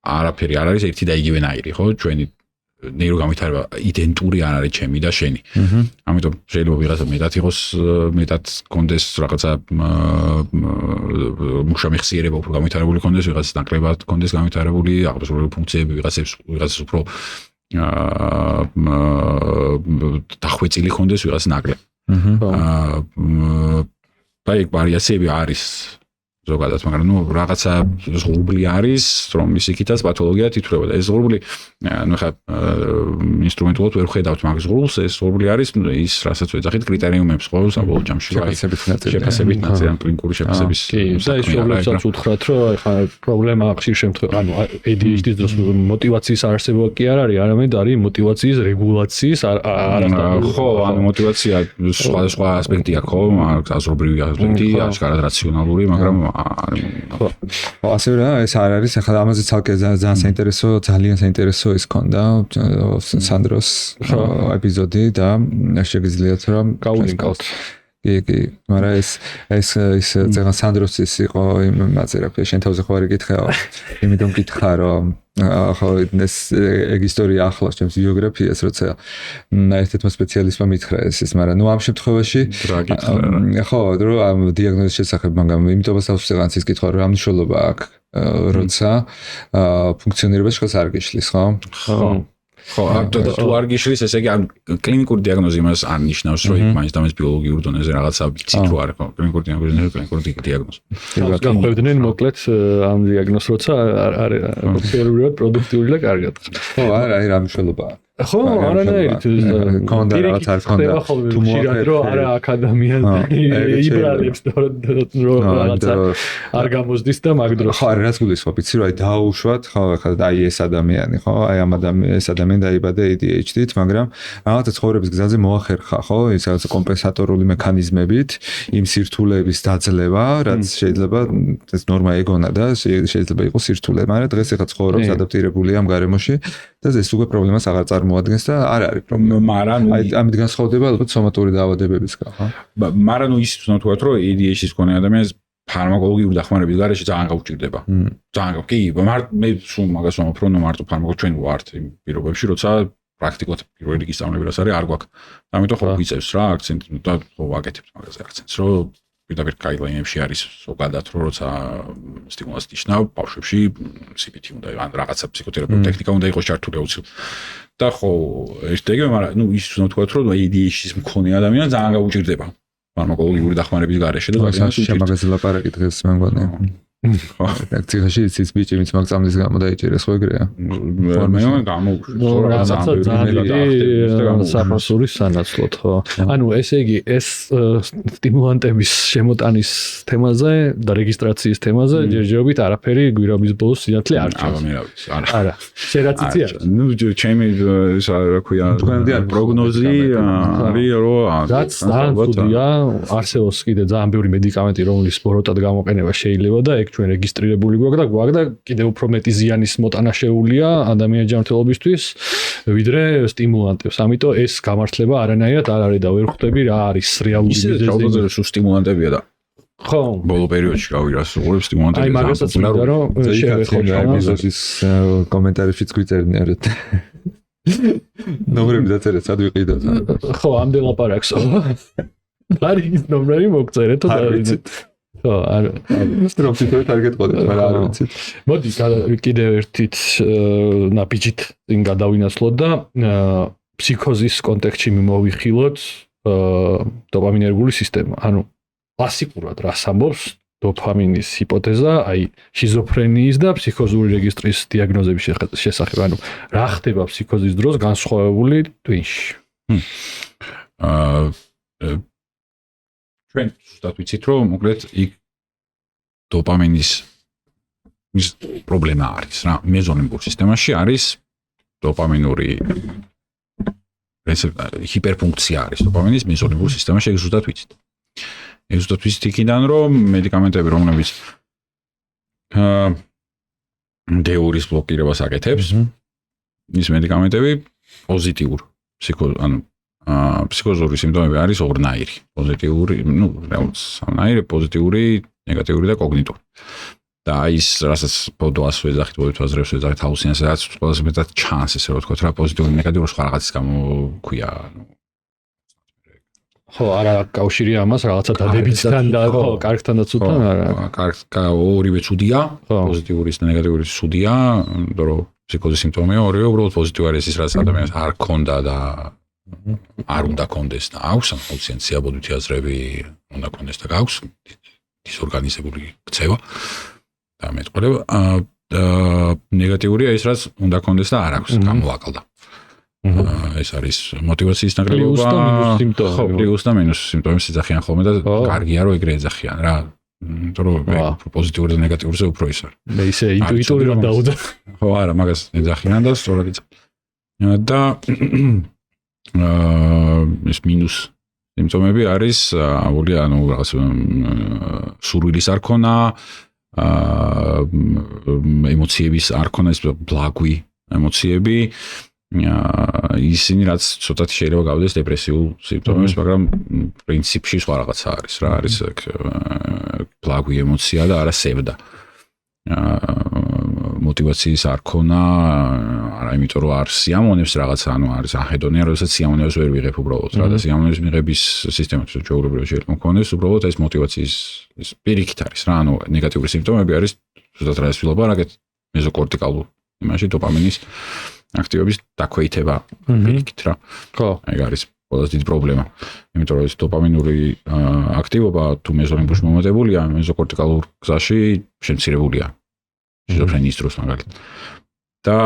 არაფერი არ არის ერთი და იგივენაირი, ხო? ჩვენი ნეიროგამვითარება identური არ არის ჩემი და შენი. ამიტომ შეიძლება ვიღაცა მეტად იყოს, მეტად კონდეს რაღაცა მუშამეხსიერება უფრო გამვითარებული კონდეს, ვიღაცა ნაკლებად კონდეს გამვითარებული აღმასრულებელი ფუნქციები, ვიღაცას უფრო დახვეწილი კონდეს, ვიღაცა ნაკლებ. და ეგ ვარიაციები არის ზოგადად, მაგრამ რაღაცა ზღურბლი არის, რომ ისიქითაც პათოლოგია თითქოს და ეს ზღურბლი, ხა ინსტრუმენტულად ვერ ხედავთ მაგ ზღურბლს, ეს ზღურბლი არის ის, რასაც ვეძახით კრიტერიუმებს ხო, საბოლოო ჯამში, შეფასებით ნაწილი, ან კლინიკური შეფასების. და ეს პრობლემასაც უთხრათ, რომ ხა პრობლემა ხშირ შემთხვევაში, ანუ ADHD-ის დროს мотиваციის არსებობა კი არ არის, არამედ არის мотиваციის რეგულაციის არასწორობა. ხო, ანუ мотиваცია სხვა ასპექტია ხო, საზრობრივი ასპექტი, აშკარად რაციონალური, მაგრამ ხო, ასე რა, ეს არ არის, ახლა ამაზე ცალკე ძალიან საინტერესო ის ქონდა სანდროს ეპიზოდი და შეგიძლიათ რომ გავულინკავთ. კი, მაგრამ ეს ზეგან სანდროსის იყო იმაზე რა ქვია, შენ თავზე ხო არ იკითხავ, იმიტომ გითხრა რომ ხო ეს ეგ ისტორია ახლავს ჩემს ბიოგრაფიას, როცა ერთმა სპეციალისტმა მითხრა ეს, მაგრამ ამ შემთხვევაში ხო, რომ ამ დიაგნოზის შესახებ, მაგრამ იმიტომაც თავსაღანც ის კითხვა, რომ რა მნიშვნელობა აქვს, როცა ფუნქციონირებას ხელს არ გიშლის, ხო? ხო, თუ არ გიშლის, ესე იგი კლინიკური დიაგნოზი მას არ ნიშნავს, რომ იქ მაინც და მაინც ბიოლოგიურ დონეზე რაღაცა ვიცით რო არის, ხო, კლინიკური დიაგნოზი. განსხვავებდნენ მოკლედ ამ დიაგნოზს, როცა არის პროდუქტიული და კარგად. ხო, არა, რა მნიშვნელობა აქვს. ხო, არანაირად კონდა რაღაც არ კონდა თუ მოახერხე არა აკადემიას იბრალებს რაღაცა არ გამოსდის და მაგ დროს ხო არა რაც გულისხმობ იცი რომ აი დაუშვათ ხო ახლა აი ეს ადამიანი ხო აი ამ ეს ადამიანი დაიბადა ADHD-ით მაგრამ რაღაცა ცხოვრების გზაზე მოახერხა ხო ის რაღაც კომპენსატორული მექანიზმებით იმ სირთულეების დაძლევა რაც შეიძლება ეს ნორმა ეგონა და შეიძლება იყოს სირთულე მაგრამ დღეს ეხლა ცხოვრობს ადაპტირებულია ამ გარემოში და ეს უკვე პრობლემას აღარ წარმოადგენს და არ არის პრობლემა მაგრამ აი ამით განსხვავდება ალბათ სომატური დაავადებებისგან ხო მაგრამ ის უნდა თქვა რომ ADHD-ის მქონე ადამიანს ფარმაკოლოგიური დახმარების გარეშე ძალიან გაუჭირდება ძალიან კი მე სულ მაგას ვამბობ რომ მარტო ფარმაკო ჩვენ ვართ იმ პირობებში როცა პრაქტიკულად პირველ რიგის სწავლები რას არის არ გვაქვს ამიტომ ხო გვიწევს რა აქცენტი და ხო ვაკეთებთ მაგაზე აქცენტს რომ პირდაპირ გაიდლაინებში არის ზოგადად რომ როცა სტიმულაციის ნიშნა ბავშვებში CBT უნდა ან რაღაცა ფსიქოთერაპიული ტექნიკა უნდა იყოს ჩართული აუცილებლად და ხო ეს ეგრე მაგრამ ნუ ის უნდა თქვა რომ ADHD-ის მქონე ადამიანს ძალიან გაუჭირდება ფარმაკოლოგიური დახმარების გარეშე და ძალიან შემაგაზე ლაპარაკი დღეს მე მგონია ხო აქციაში ის ბიჭი მის მაგწამლის გამო დაიჭერეს ხო ეგრეა მე გამოვუშვი საფასური სანაცვლოდ ხო ანუ ესე იგი ეს სტიმულანტების შემოტანის თემაზე და რეგისტრაციის თემაზე ჯერჯერობით არაფერი გვირაბის ბოლოს სინათლე არ ჩანს არა შერაციცი არის ნუ ჩემი რა ქვია პროგნოზი არის რომ რაც ძალიან ცუდია არსებობს კიდე ძალიან ბევრი მედიკამენტი რომლის ბოროტად გამოყენება შეიძლება და ეგ ჩვენ რეგისტრირებული გვაქვს და კიდევ უფრო მეტი ზიანის მოტანა შეუულია ადამიანის ჯანმრთელობისთვის ვიდრე სტიმულანტებს. ამიტომ ეს გამართლება არანაირად არ არის და ვერ ხვდები რა არის რეალური მიზეზი. ისე სულ სტიმულანტებია და ხო, ბოლო პერიოდში გავირას უყურებ სტიმულანტებს. აი მაგასაც მინდა რომ შევეხოთ ეპიზოდის კომენტარებშიც გვიწერნიარეთ. ნომრები დაწერეთ, სად ვიყიდოთ. ხო, ამდენ ლაპარაკს. არის ნომრები მოგწერეთ და ხო, არ სტროფიტოით არ გეტყოდეთ, მაგრამ არ ვიცით. მოდი კიდევ ერთით ნაბიჯით წინ გადავინაცვლოთ და ფსიქოზის კონტექსტში მოვიხილოთ დოპამინერგული სისტემა. ანუ კლასიკურად რას ამბობს დოპამინის ჰიპოთეზა, აი შიზოფრენიის და ფსიქოზური რეგისტრის დიაგნოზების შესახებ. ანუ რა ხდება ფსიქოზის დროს განსხვავებული ტვინში. ჩვენ ზუსტად ვიცით, რომ მოკლედ იქ დოპამინის ის პრობლემა არის რა. მეზონიმბურ სისტემაში არის დოპამინური ჰიპერფუნქცია არის დოპამინის მეზონიმბურ სისტემაში, ეგ ზუსტად ვიცით. ეს ზუსტად ვიცით იქიდან, რომ მედიკამენტები, რომლებიც დეურის ბლოკირებას აკეთებს, ის მედიკამენტები პოზიტიურ ფსიქოზური სიმპტომები არის ორნაირი. პოზიტიური, ну, რეალურად სამნაირი, პოზიტიური, ნეგატიური და კოგნიტური. და ის რასაც ბოდვას ვეძახით, ბოდვას ვეძახით, ჰალუცინაციას, ყველაზე მეტად ჩანს, ესე რომ ვთქვათ, რა პოზიტიური, ნეგატიური სხვა რაღაცის გამო ქვია, ну. ხო, არა კავშირია ამას რაღაცა დადებითთან და ხო, კარგთანაც უთან არა. ორივე ცუდია, პოზიტიურის და ნეგატიურის ცუდია, იმიტომ რომ ფსიქოზის სიმპტომია ორივე უბრალოდ პოზიტივი არის ის, რაც ადამიანს არ ქონდა და არ უნდა კონდეს და აქვს ჰალუცინაცია, ბოდვითი აზრები უნდა კონდეს და გაქვს დისორგანიზებული ქცევა და მეტყველება ნეგატიურია ის, რაც უნდა კონდეს და არ აქვს, გამოაკლდა. ეს არის мотиваციის ნაკლებობა, ხო, პლუს და მინუს სიმპტომებს ეძახიან ხოლმე და კარგია რომ ეგრე ეძახიან რა. იმიტომ რომ პოზიტიური და ნეგატიურზე უფრო ის არის. მე ისე ინტუიტური რომ დაუძახ. ხო, არა, მაგას ეძახიან და სწორად იცი. და ეს მინუს სიმპტომები არის აუგია, ანუ რაღაც სურვილის არ ქონა, ემოციების არ ქონა, ეს ბლაგვი ემოციები ისინი რაც ცოტათი შეიძლება გავდეს დეპრესიულ სიმპტომებს, მაგრამ პრინციპში სხვა რაღაცა არის რა, არის ბლაგვი ემოცია და არა სევდა. мотиваციის არ ქონა, არა იმიტომ რომ არ სიამოვნებს რაღაცა, ანუ არის აჰედონია, როდესაც სიამოვნებას ვერ ვიღებ უბრალოდ რა და სიამოვნების მიღების სისტემა ჩვეულებრივად შეიძლება მქონდეს, უბრალოდ ეს мотиваციის ეს პირიქით არის რა, ანუ ნეგატიური სიმპტომები არის ზუსტად რა ეს ვილაპარაკეთ მეზოკორტიკალურ იმაში დოპამინის აქტივობის დაქვეითება პირიქით რა. ხო, ეგ არის ყველაზე დიდი პრობლემა. იმიტომ რომ ეს დოპამინური აქტივობა თუ მეზონიმბურში მომატებულია, მეზოკორტიკალურ გზაში შემცირებულია. შიზოფრენიის დროს მაგალითად. და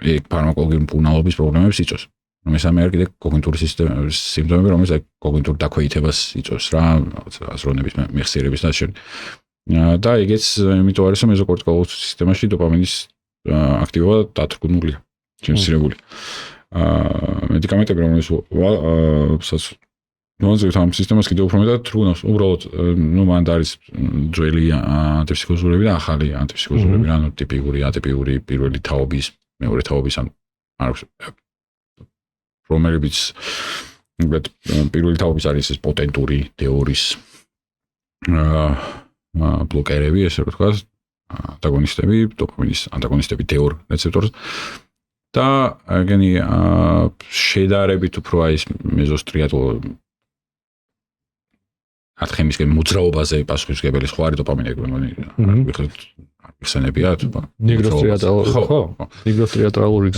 ეგ ფარმაკოლოგიური მკურნალობის პრობლემებს იწვევს. მესამე არის კიდე კოგნიტური სიმპტომები, რომელიც აი კოგნიტურ დაქვეითებას იწვევს რა, აზროვნების მეხსიერების და შენ. და ეგეც იმიტომ არის, რომ მეზოკორტიკალურ სისტემაში დოპამინის აქტივობა დათრგუნულია, შემცირებული. მედიკამენტები, რომელიც ნუანსებით ამ სისტემას კიდევ უფრო მეტად თრგუნავს, უბრალოდ მანდ არის ძველი ანტიფსიქოზურები და ახალი ანტიფსიქოზურები, ანუ ტიპიკური, ატიპიური, პირველი თაობის, მეორე თაობის, ან არ აქვს რომელებიც პირველი თაობის არის ეს პოტენტური თეორიის ბლოკერები, ესე რომ ვთქვათ, ანტაგონისტები, დოპამინის ანტაგონისტები თეორ რეცეპტორს და ეგენი შედარებით უფრო აი ეს მეზოსტრიატულ ათხემისკენ მოძრაობაზე პასუხისმგებელი სხვა არის დოპამინები, ხსენებია თქო. ნიგროსტრიატალური ხო? ნიგროსტრიატალური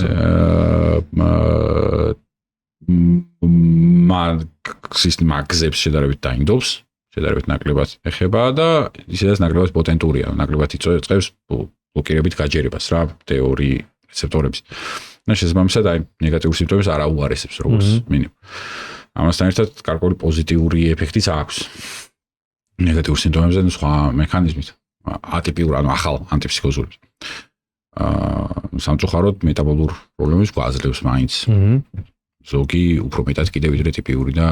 სისტემა გზებს შედარებით დაინდობს, შედარებით ნაკლებად ეხება და ისედაც ნაკლებად პოტენტურია, ნაკლებად იწვევს ბლოკირებით გაჯერებას რა, თეორი რეცეპტორების. და შესაბამისად აი ნეგატიურ სიმპტომებს არ აუარესებს როგორც მინიმუმ. ამასთან ერთად გარკვეული პოზიტიური ეფექტიც აქვს. ნეგატიურ სიმპტომებზე სხვა მექანიზმით, ატიპიურ, ანუ ახალ ანტიფსიქოზურებს. სამწუხაროდ მეტაბოლურ პრობლემებს გვაძლევს მაინც. ზოგი უფრო მეტად კიდევ ვიდრე ტიპიური და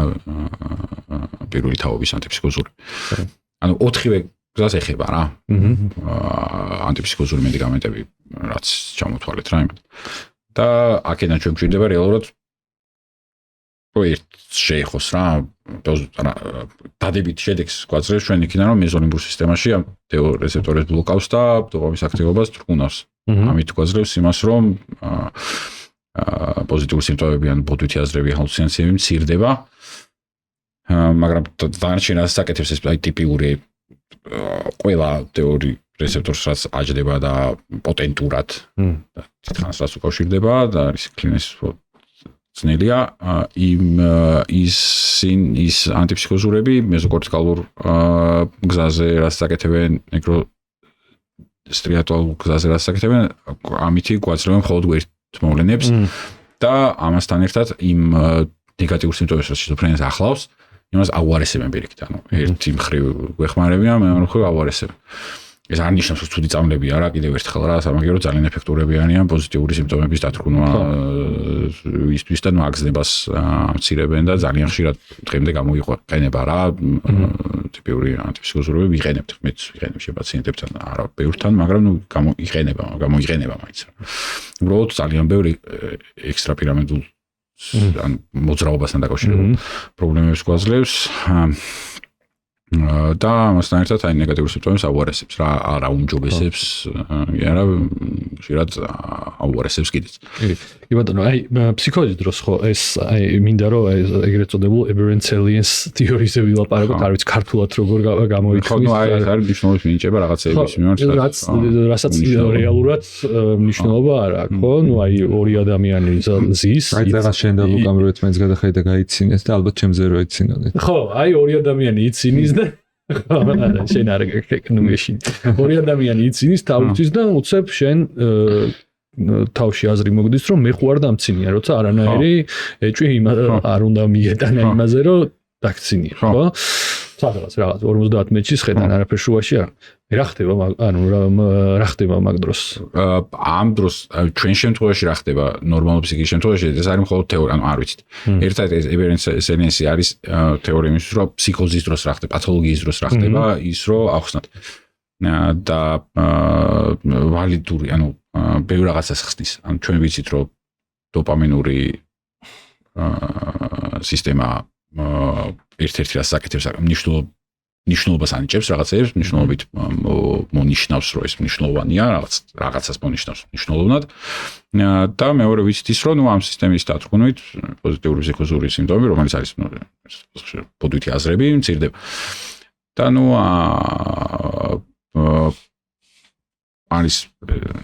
პირველი თაობის ანტიფსიქოზური. ანუ 4-ვე გზას ეხება რა. ანტიფსიქოზური მედიკამენტები, რაც ჩამოთვალეთ რა იმედ. და აქედან ჩვენ გვჭირდება რეალურად პროექტს შეეხოს რა, დადებით შედეგს გვაძლევს ჩვენ იქიდან რომ მეზოლიმბურ სისტემაში ამ თეორ რეცეპტორებს ბლოკავს და დოპამინის აქტივობას თრგუნავს. ამით გვაძლევს იმას რომ პოზიტიური სიმპტომები ან ბოდვითი აზრები, ჰალუცინაციები მცირდება. მაგრამ დანარჩენ ასაკეთებს ეს აი ტიპიური ყველა თეორი რეცეპტორს რაც აჯდება და პოტენტურად და თითქოს რაც უკავშირდება და არის კლინეს ძნელია ის ანტიფსიქოზურები მეზოკორტიკალურ გზაზე რაც აკეთებენ ნეგროსტრიატულ გზაზე რაც აკეთებენ ამითი გვაძლევენ მხოლოდ ერთ მოვლენებს და ამასთან ერთად იმ ნეგატიურ სიმპტომებს რაც შიზოფრენიას ახლავს იმას აუარესებენ პირიქით ანუ ერთი მხრივ გვეხმარებიან მეორე მხრივ აუარესებენ ეს არ ნიშნავს რომ ცუდი წამლებია რა კიდევ ერთხელ რა სამაგერო ძალიან ეფექტურები არიან პოზიტიური სიმპტომების დათრგუნვა ისთვის და მაგზნებას ამცირებენ და ძალიან ხშირად დღემდე გამოიყენება რა ტიპიური ანტიფსიქოზურები ვიყენებთ მეც ვიყენებ პაციენტებთან არა ბევრთან მაგრამ ნუ გამოიყენება მაინც უბრალოდ ძალიან ბევრი ექსტრაპირამენტულ ან მოძრაობასთან დაკავშირებულ პრობლემებს გვაძლევს და ამასთან ერთად აი ნეგატიურ სიმპტომებს აუარესებს რა არ აუმჯობესებს არა ხშირად აუარესებს კიდეც კი ბატონო აი ფსიქოლოგიის დროს ხო ეს აი მინდა რომ ეგრეთ წოდებულ Eberenselian თეორიზე ვილაპარაკოთ არ ვიცი ქართულად როგორ გამოიხსნა ხო აი ეს არის მნიშვნელობის მინიჭება რაღაცეების მიმართ რასაც რეალურად მნიშვნელობა არ აქვს ხო ნუ აი ორი ადამიანი ზის აი რაღაც შენ და ლუკამ რო ერთმანეთს გადახედა და გაიცინეს და ალბათ ჩემზე რო იცინოდეთ ხო აი ორი ადამიანი იცინის და შენ არ გეკნუეში ორი ადამიანი იცინის თავისთვის და უცებ შენ თავში აზრი მოგდის რომ მე ხوار დამცინია როცა არანაირი ეჭვი არ უნდა მიეტანა იმაზე რომ დაქცინია ხო სადღაც რაღაც 50 მეტრში შედან არაფერ შუაში არ რა ხდება ანუ რა ხდება მაგ დროს ამ დროს ჩვენ შემთხვევაში რა ხდება ნორმალურ ფსიქიკის შემთხვევაში ეს არის მხოლოდ თეორია ანუ არ ვიცით ერთად ეს Eberenselian-ი არის თეორია იმისთვის რომ ფსიქოზის დროს რა ხდება პათოლოგიის დროს რა ხდება ის რომ ახსნათ და ვალიდური ანუ ბევრ რაღაცას ხსნის ანუ ჩვენ ვიცით რომ დოპამინური სისტემა ერთ-ერთი რას საკეთებს ნიშნულობას ანიჭებს რაღაცეებს ნიშნულობით მონიშნავს რომ ეს მნიშვნელოვანია რაღაცას მონიშნავს მნიშვნელოვნად და მეორე ვიცით ის რომ ნუ ამ სისტემის დათრგუნვით პოზიტიური ფსიქოზური სიმპტომები რომელიც არის ბოდვითი აზრები მცირდება და ნუ არის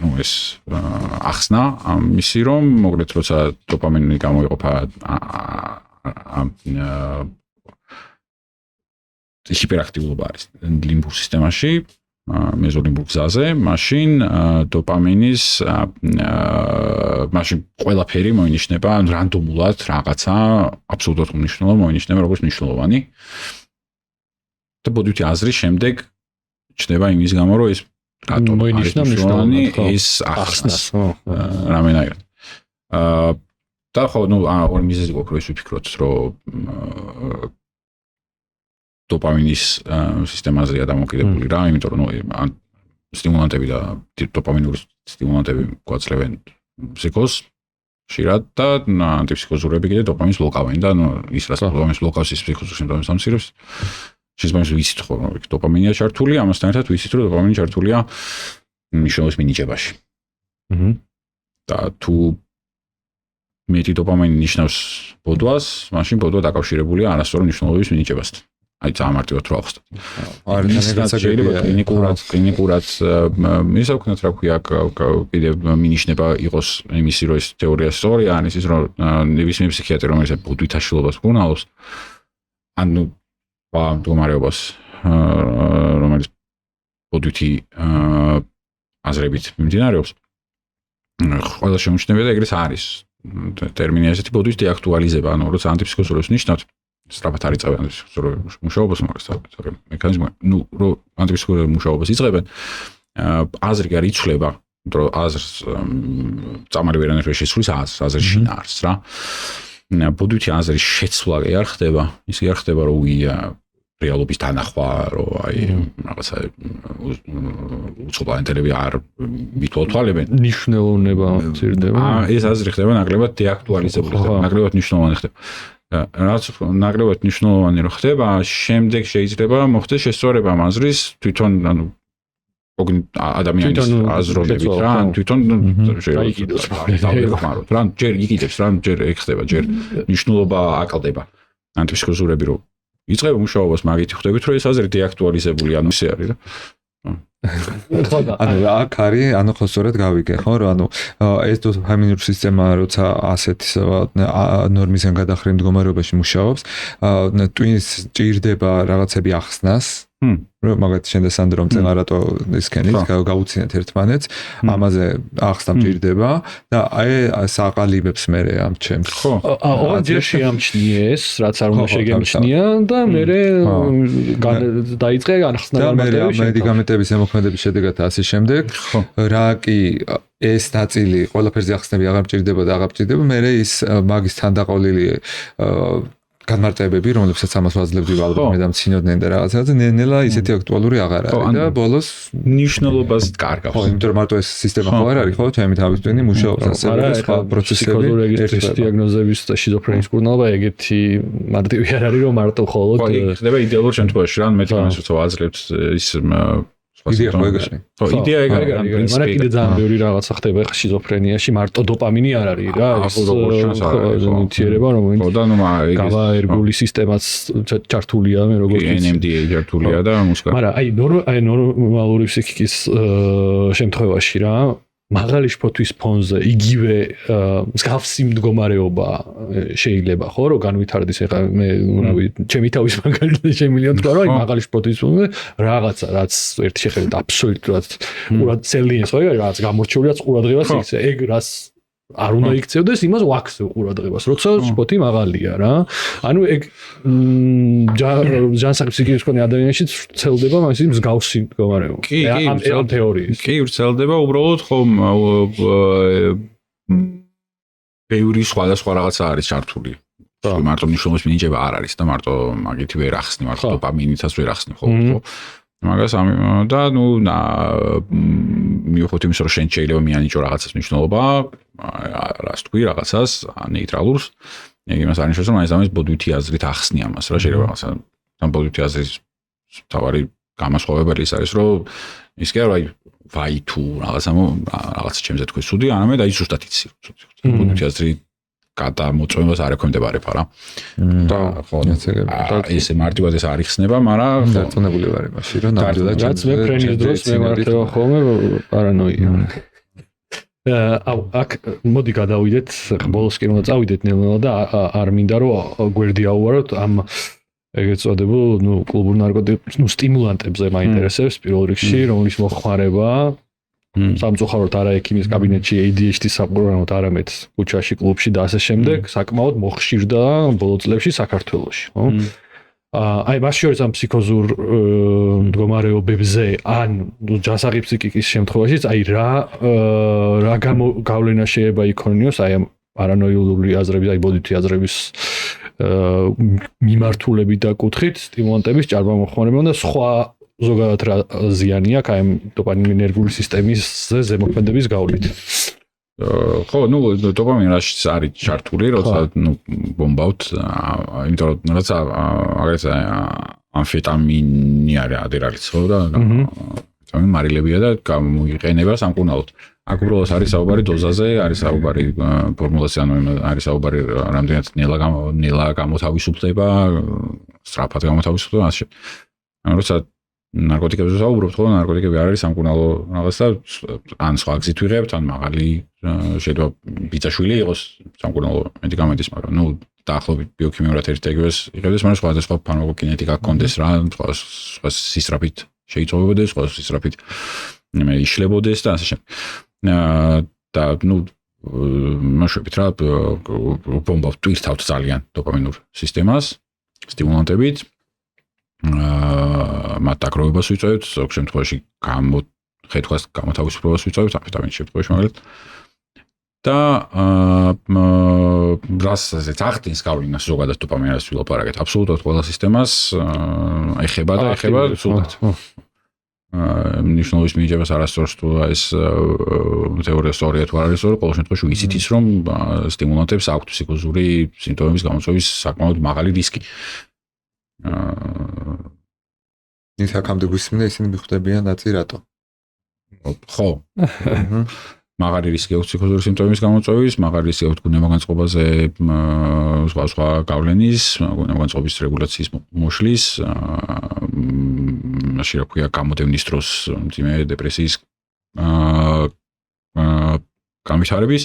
ნუ ეს ახსნა ამისი რომ მოგლეთ როცა დოპამინი გამოიყოფა ჰიპერაქტიულობა არის ლიმბურ სისტემაში მეზოლინურ გზაზე, მაშინ დოპამინის მაშინ ყველაფერი მოინიშნება რანდომულად რაღაცა აბსოლუტურად უნიშნულო მოინიშნება როგორც მნიშვნელოვანი. და ბოდვითი აზრი შემდეგ ჩნდება იმის გამო, რომ ეს რატომ მოინიშნა მნიშვნელოვანი ეს ახსნას რამენაირად. და ხო, ორი მიზეზი გვაქვს, რომ ის ვიფიქროთ, რომ დოპამინის სისტემაზეა დამოკიდებული რა, იმიტომ რომ სტიმულანტები და დოპამინური სტიმულანტები გვაძლევენ ფსიქოზს ხშირად და ანტიფსიქოზურები კიდე დოპამინს ბლოკავენ და ის რაც დოპამინს ბლოკავს ის ფსიქოზურ სიმპტომებს ამცირებს. შესაბამისად ვიცით ხო, რომ დოპამინია ჩართული, ამასთან ერთად ვიცით, რომ დოპამინი ჩართულია მნიშვნელობის მინიჭებაში. და თუ მეტი დოპამინი ნიშნავს ბოდვას, მაშინ ბოდვა დაკავშირებულია არასწორი მნიშვნელობის მინიჭებასთან. აი წამარტივად რო ახსნათ. კლინიკურად ისე ვქნათ რა ქვია, კიდე მინიშნება იყოს იმისი, რომ ეს თეორია სწორია, ან ის რომ ნებისმიერ ფსიქიატრი რომელიც ბოდვით აშლილობას გუნალობს, ანუ მდგომარეობას რომელიც ბოდვითი აზრებით მიმდინარეობს, ყველა შემოჩნდება და ეგრეც არის ტერმინი ასეთი ბოდვის დეაქტუალიზება, ანუ როცა ანტიფსიქოზურებს ნიშნავთ სწრაფად არ იწევენ ანტიფსიქოზურების მუშაობას, მაგრამ მექანიზმი, რომ ანტიფსიქოზურების მუშაობას იწყებენ, აზრი არ იცვლება, რომ აზრს წამარი ვერანაირად შეცვლის აზრის შინაარსს რა. ბოდვითი აზრის შეცვლა არ ხდება, ისე არ ხდება, რომ რეალობის დანახვა, რომ აი რაღაცა უცხოელები არ მithვალთვალებენ. ნიშნულოვნება მცირდება. ეს აზრი ხდება ნაკლებად დეაქტუალიზებული ხდება, ნაკლებად მნიშვნელოვანი ხდება. რაც ნაკლებად მნიშვნელოვანი რო ხდება, შემდეგ შეიძლება მოხდეს შესწორება აზრის თვითონ ანუ ადამიანის აზროვნებით რა, თვითონ შეიძლება რა, ჯერ იგიდებს რა, ჯერ ეგ ხდება, ჯერ მნიშვნელობა აკლდება. ანტიფსიქოზურები რო იწყება მუშაობას, მაგით ხვდებით, რომ ეს აზრი დეაქტუალიზებული, ანუ ისე არის რა. ანუ აქ არის, ანუ ხო სწორად გავიგე, ხო, რომ ანუ ეს დოპამინური სისტემა როცა ასეთ ნორმისგან გადახრილ მდგომარეობაში მუშაობს, ტვინს ჭირდება რაღაცები ახსნას, რომ მაგათ შენ და სანდრო მწენა რატო ისქენით, გაუცინეთ ერთმანეთს, ამაზე ახსნა მჭირდება და აი საყალიბებს მე ამ ჩემს. ხო, ჯერ შეამჩნიეს, რაც არ უნდა შეგემჩნია და მე დაიწყე ახსნა განმარტების მედიკამენტების ზემოქმედების შედეგად ასე შემდეგ. რა კი ეს ნაწილი ყველაფერზე ახსნები აღარ მჭირდებოდა, მე ის მაგის თანდაყოლილი განმარტებები, რომლებსაც ამას ვაძლევდი ალბათ მე და მცინოდნენ და რაღაცაზე, ნელა ისეთი აქტუალური აღარ არის და ბოლოს ნიშნულობას კარგავს. ხო, იმიტომ რომ მარტო ეს სისტემა ხო არ არის, ხო, ჩემი თავის ტვინი მუშაობს ასევე სხვა პროცესები, ეს დიაგნოზების და შიზოფრენიის კურნალობა ეგეთი მარტივი არ არის, რომ მარტო ხოლოდ ხდება იდეალურ შემთხვევაში, რა მედიკამენტს როცა ვაძლევთ ის იდეა ხო ეგრე. ხო, იდეა ეგ არის, მაგრამ კიდე ძალიან ბევრი რაღაცა ხდება ხა შიზოფრენიაში, მარტო დოპამინი არ არის რა, ეს ნივთიერება, რომელიც ხო და ნუ გავაერგული სისტემაც ჩართულია, მე როგორც NMDA ჩართულია და მუსკა. მაგრამ აი ნორმალური ფსიქიკის შემთხვევაში რა, მაღალი შფოთვის ფონზე იგივე მსგავსი მდგომარეობა შეიძლება ხო რომ განვითარდეს ეხლა მე რავი ჩემი თავის მაგალითად შემიძლია თქვა რომ აი მაღალი შფოთვის ფონზე რაღაცა რაც ერთ შეხედვით აბსოლუტურად ყურად ცელინეს ხო რაღაც გამორჩეულია ყურადღებას იქცე ეგ რაც არ უნდა იქცევდეს იმას ვაქცევ ყურადღებას როცა შფოთი მაღალია რა ანუ ეგ ჯანსაღი ფსიქიკის მქონე ადამიანში ცელდება მაგის მსგავსი მდგომარეობა ამ თეორიის კი ვრცელდება უბრალოდ ხომ ბევრი სხვადასხვა რაღაცა არის ჩართული მარტო მნიშვნელობის მინიჭება არ არის და მარტო მაგითი ვერ ახსნი მარტო დოპამინითაც ვერ ახსნი ხო მაგას და ნუ მიუხედავად იმისა რომ შენ შეიძლება მიანიჭო რაღაცას მნიშვნელობა რას თქვი რაღაცას ნეიტრალურს ეგ იმას არ ნიშნავს რომ აი ამას ბოდვითი აზრით ახსნი ამას რა შეიძლება რაღაცა ამ ბოდვითი აზრის თავარი გამოსხოვებელი ის არის რომ ის კი არა აი ვაი თუ რაღაც ჩემზე თქვი სუდი არამედ აი ზუსტად იცი ბოდვითი აზრი გადამოწმებას არ ექვემდებარება რა და ხო ესე მარტივად ეს არ იხსნება მაგრამ დარწმუნებული ვარ იმაში რომ ნამდვილად რაც მე ფრენის დროს მე მარტო ხოლმე პარანოია აქ მოდი გადავიდეთ ბოლოს კი უნდა წავიდეთ ნელ-ნელა და არ მინდა რომ გვერდი აუვაროთ ამ ეგეც წოდებულ, კლუბურ ნარკოტიკებს, სტიმულანტებზე მაინტერესებს პირველ რიგში, რომლის მოხმარება სამწუხაროდ არა ექიმის კაბინეტში, ADHD-ის საყურებლად, არამედ ქუჩაში, კლუბში და ასე შემდეგ, საკმაოდ მოხშირდა ბოლო წლებში საქართველოში, ხო? აი მას შორის ამ ფსიქოზურ მდგომარეობებზე ან ჯანსაღი ფსიქიკის შემთხვევაშიც აი რა გავლენა შეიძლება იქონიოს აი ამ პარანოიული აზრების, აი ბოდითი აზრების მიმართულებით და კუთხით სტიმულანტების ჭარბამოხმარება და სხვა ზოგადად რა ზიანი აქვს აი ამ დოპამინის ნერვული სისტემის ზემოქმედების გავლით. ხო, დოპამინი რაშიც არის ჩართული, როცა ბომბავთ, იმიტომ რომ რაცა აგრეთვე ამფეტამინი არის ადერალიც, ხო და მარილებია და გამოიყენება სამკურნალოდ. აქ უბრალოდ არის საუბარი დოზაზე, არის საუბარი ფორმულაზე, არის საუბარი რამდენად ნელა გამოთავისუფლდება, სწრაფად გამოთავისუფლდება, ასე. როცა ნარკოტიკებზე ვსაუბრობთ, ხო, ნარკოტიკები არ არის სამკურნალო რაღაც და ან სხვა გზით ვიღებთ, ან მაღალი შეიძლება ბიძაშვილი იყოს სამკურნალო მედიკამენტის, მაგრამ დაახლოებით ბიოქიმიურად ერთ-ეგივეს იღებდეს, მაგრამ სხვადასხვა ფარმაკოკინეტიკა გქონდეს რა, სხვა სისწრაფით შეიწოვებოდეს, სხვა სისწრაფით იშლებოდეს და ასე შემდეგ. და მოშვებით რა, ბომბავთ ტვირთავთ ძალიან დოპამინურ სისტემას, სტიმულანტებით. მათ დაგროვებას ვიწევთ, ზოგ შემთხვევაში ხედვას გამოთავისუფლებას ვიწევთ, ამფეტამინის შემთხვევაში მაგალითად. და რასაც ახდენს გავლენას ზოგადად დოპამინას ვილაპარაკეთ, აბსოლუტურად ყველა სისტემას ეხება და ეხება სულად. ნიშნობის მინიჭებას არასწორს თუ ეს თეორია სწორია თუ არ არის სწორი, ყოველ შემთხვევაში ვიცით ის, რომ სტიმულანტებს აქვთ ფსიქოზური სიმპტომების გამოწვევის საკმაოდ მაღალი რისკი. ის აქამდე გვისმინა ისინი მიხვდებიან ნაწი რატო? ხო. მაღალი რისკი აქვს ფსიქოზური სიმპტომების გამოწვევის, მაღალი რისკი აქვს გუნდამოწყობაზე, სხვა გავლენის, გუნდამოწყობის რეგულაციის მოშლის, მაშინ რა ქვია, გამოდევნის დროს მძიმე დეპრესიის განვითარების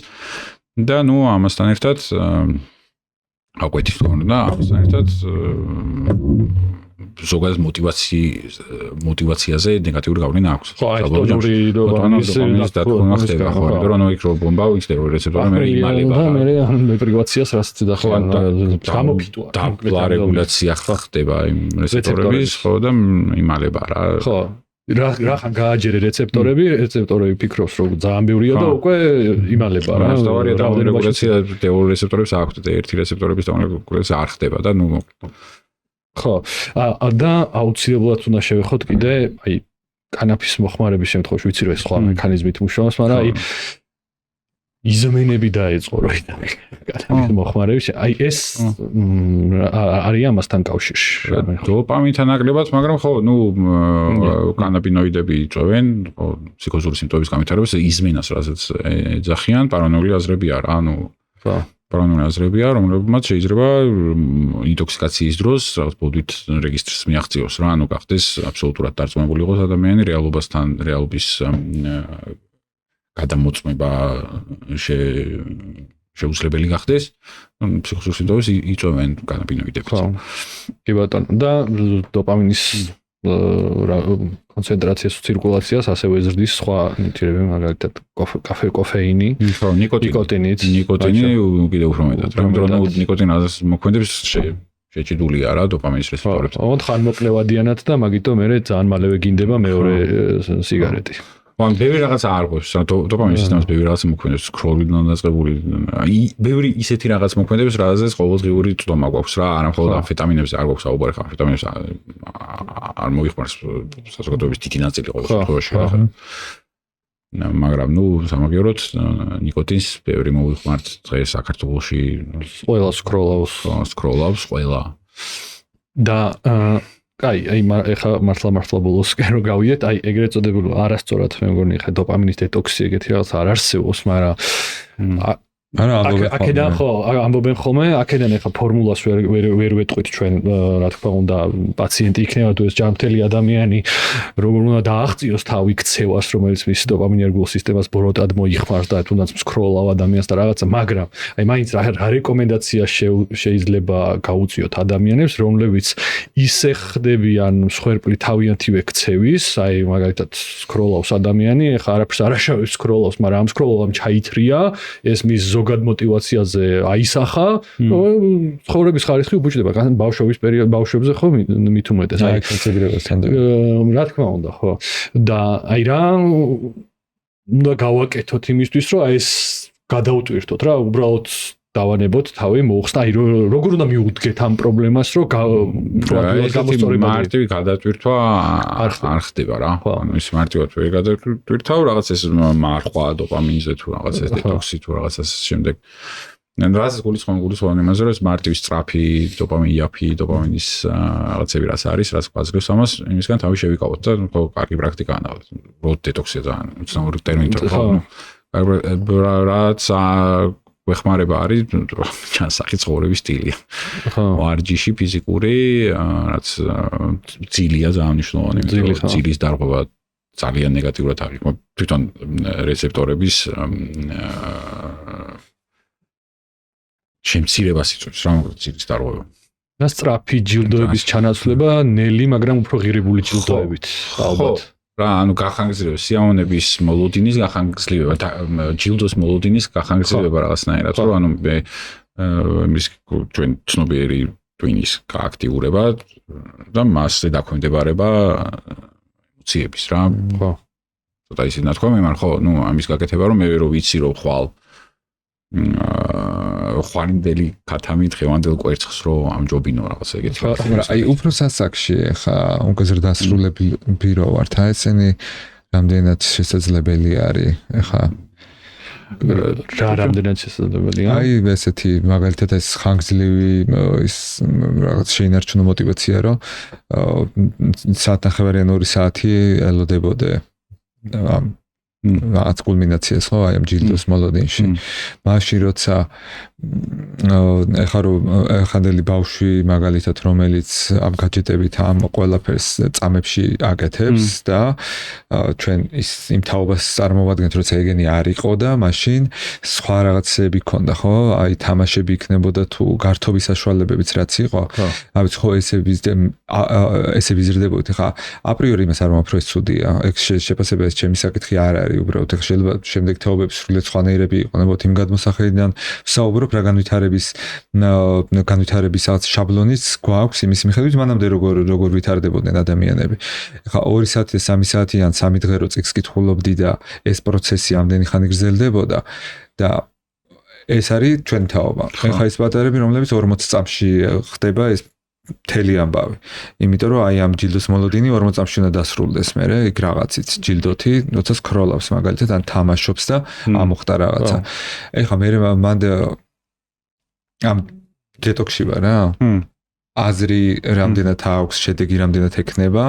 და ამასთან ერთად აკვეთის თქონდა, ამასთან ერთად ზოგადად მოტივაციაზე ნეგატიური გავლენა აქვს. ხო, აი დოპამინის დათქმა ხდება, ხო, იმიტომ რომ იქ რო ბომბა იქნება რეცეპტორი მე იმალება. და მე ამ დეპრივაციას რასაც დახლა გამოფიტვა. და რეგულაცია ხდება იმ რეცეპტორების, ხო და იმალება რა. ხო. რახან გააჯერე რეცეპტორები ფიქრობს რომ ძალიან ბევრია და უკვე იმალება რა. დავარია დაუნრეგულაცია თეორიული რეცეპტორებს აქვს და ერთი რეცეპტორების დაუნრეგულაცია არ ხდება და ხო, და აუცილებლად უნდა შევეხოთ კიდე, აი, კანაფის მოხმარების შემთხვევაში ვიცი რომ ეს სხვა მექანიზმით მუშაობს, მაგრამ აი იზომენები დაეწყო რომ კანაფის მოხმარების, აი ეს არის ამასთან კავშირში. დოპამინთან ნაკლებად, მაგრამ ხო, კანაბინოიდები იწვევენ, ხო, ფსიქოზური სიმპტომების განვითარებას, იზმენას რასაც ეძახიან, პარანოიული აზრები არა, ხო. პარანოიული აზრებია, რომლებმაც შეიძლება ინტოქსიკაციის დროს რაღაც ბოდვით რეგისტრს მიაღწიოს რა, გახდეს აბსოლუტურად დარწმუნებული იყოს ადამიანი რეალობასთან, რეალობის გადამოწმება შეუძლებელი გახდეს, ფსიქოზურ სიმპტომებს იწვევენ კანაბინოიდებს. ხო. კი ბატონო, და დოპამინის კონცენტრაციას, ცირკულაციას ასევე ზრდის სხვა ნივთიერებები, მაგალითად კოფეინი, ნიკოტინი კიდევ უფრო მეტად. იმიტომ რომ ნიკოტინას მოქმედებს შეჭიდულია რა დოპამინის რეცეპტორებს. ხანმოკლევადიანად და მაგიტომ მე ძალიან მალევე გინდება მეორე სიგარეტი. მაგრამ ბევრი რაღაცა არ ყვევს, დოპამინის სისტემას ბევრი რაღაცა მოქმედებს, სკროლიდან დაწყებული, ბევრი ისეთი რაღაც მოქმედებს, რაღაცას ყოველდღიური წვდომა გვაქვს რა, არა მხოლოდ ამფეტამინებზე არ გვაქვს საუბარი, ამფეტამინებს არ მოიხმარს საზოგადოების დიდი ნაწილი ყოველ შემთხვევაში რა. მაგრამ სამაგიეროდ ნიკოტინს ბევრი მოიხმართ დღეს საქართველოში, ყველა სკროლავს ყველა. და აი ეხა მართლა ბოლოს რო გავიდეთ, აი ეგრეთ წოდებული არასწორად მე მგონი ხა დოპამინის დეტოქსი ეგეთი რაღაც არ არსებობს, მაგრამ აქედან ხო ამბობენ ხოლმე, აქედან ახლა ფორმულას ვერ ვეტყვით ჩვენ, რა თქმა უნდა, პაციენტი იქნება თუ ეს ჯანმრთელი ადამიანი, როგორ უნდა დააღწიოს თავი ქცევას, რომელიც მის დოპამინერგულ სისტემას ბოროტად მოიხმარს და თუნდაც მსქროლავ ადამიანს და რაღაცა, მაგრამ აი მაინც რა რეკომენდაცია შეიძლება გაუწიოთ ადამიანებს, რომლებიც ისე ხდებიან მსხვერპლი თავიანთივე ქცევის, აი მაგალითად სკროლავს ადამიანი, ახლა არაფერს არ აშავებს სკროლავს, მაგრამ ამ სკროლავამ ჩაითრია, ეს მის ზოგად მოტივაციაზე აისახა, ცხოვრების ხარისხი უბუჭდება, ბავშვობის პერიოდში, ბავშვებზე ხო მით უმეტეს, აი კონცებრებასთან და რა თქმა უნდა, ხო. და აი რა უნდა გავაკეთოთ იმისთვის, რომ აი ეს გადაუტვირთოთ რა, უბრალოდ დავანებოთ თავი მოუხსნა, აი როგორ უნდა მიუდგეთ ამ პრობლემას, რომ გამოსწორებადი მარტივი გადატვირთვა არ ხდება რა. ანუ ის მარტივად ვერ გადატვირთავ, რაღაც ეს მარხვა დოპამინზე თუ რაღაც ეს დეტოქსი თუ რაღაც ასე შემდეგ. რაც გულისხმობ იმაზე, რომ ეს მარტივი სწრაფი დოპამინი, დოპამინის რაღაცები რაც არის, რაც გვაძლევს ამას, იმისგან თავი შევიკავოთ და ხო კარგი პრაქტიკაა და როდ დეტოქსია ძალიან უცნაური ტერმინი ხო. რაც ვეხმარება არის ჩანსახი ცხოვრების სტილია. RG-ში ფიზიკური, რაც ძილია ძალიან მნიშვნელოვანი, ძილის დარღვევა ძალიან ნეგატიურად აღიქმება თვითონ რეცეპტორების შემცირებას იწვევს რა ძილის დარღვევა. და სწრაფი ჯილდოების ჩანაცვლება ნელი, მაგრამ უფრო ღირებული ჯილდოებით, ალბათ. რა, ანუ გახანგრძლივება სიამოვნების მოლოდინის გახანგრძლივება, ჯილდოს მოლოდინის გახანგრძლივება რაღაცნაირად, რომ ანუ მის ჩვენ ცნობიერი ტვინის გააქტიურება და მასზე დაქვემდებარება ემოციების რა. ხო. ცოტა ისე ნათქვამი, მაგრამ ხო, ნუ ამის გაკეთება რომ მე ვერ ვიცი რომ ხვალ ხვანდელი კათამი დღევანდელ კვერცხს რო ამჯობინო რაღაც ეგეთი. მაგრამ აი უფრო სასაკში ხა უგზრდასრულები რო ვართ, აი ესენი რამდენად შესაძლებელი არის ხა რამდენად შესაძლებელია? აი ესეთი მაგალითად ეს ხანგრძლივი ის რაღაც შეინარჩუნო მოტივაცია რომ საათნახევარი ან 2 საათი ელოდებოდე რაღაც კულმინაციას ხო აი ამ ჯილდოს მოლოდინში. მაშინ როცა ეხანდელი ბავშვი მაგალითად რომელიც ამ გაჯეტებით ამ ყველაფერს წამებში აკეთებს და ჩვენ იმ თაობას წარმოვადგენთ როცა ეგენი არ იყო და მაშინ სხვა რაღაცები ქონდა ხო აი თამაშები იქნებოდა თუ გართობის საშუალებებიც რაც იყო აი ხო ესე ვიზრდებოდი ხა აპრიორი იმას არ მომაქვს რომ ეს ცუდია ეგ შეფასება ეს ჩემი საკითხი არ არის უბრალოდ ეხლა შეიძლება შემდეგ თაობებს სრულიად სხვანაირები იყონებოდ იმ გადმოსახედიდან საუბრობ რა განვითარების რაღაც შაბლონიც გვაქვს იმის მიხედვით მანამდე როგორ ვითარდებოდნენ ადამიანები. ეხლა 2 საათი, 3 საათი ან 3 დღე რო წიგს კითხულობდი და ეს პროცესი ამდენი ხანი გრძელდებოდა და ეს არის ჩვენი თაობა. ეხლა ის პატარები რომლებიც 40 წამში ხდება ეს მთელი ამბავი. იმიტომ რომ აი ამ ჯილდოს მოლოდინი 40 წამში უნდა დასრულდეს მერე იქ რაღაცით ჯილდოთი, როცა სკროლავს მაგალითად ან თამაშობს და ამოხდა რაღაცა. ეხლა მე მანდ ამ დეტოქსში ვარ რა. აზრი რამდენად აქვს, შედეგი რამდენად ექნება.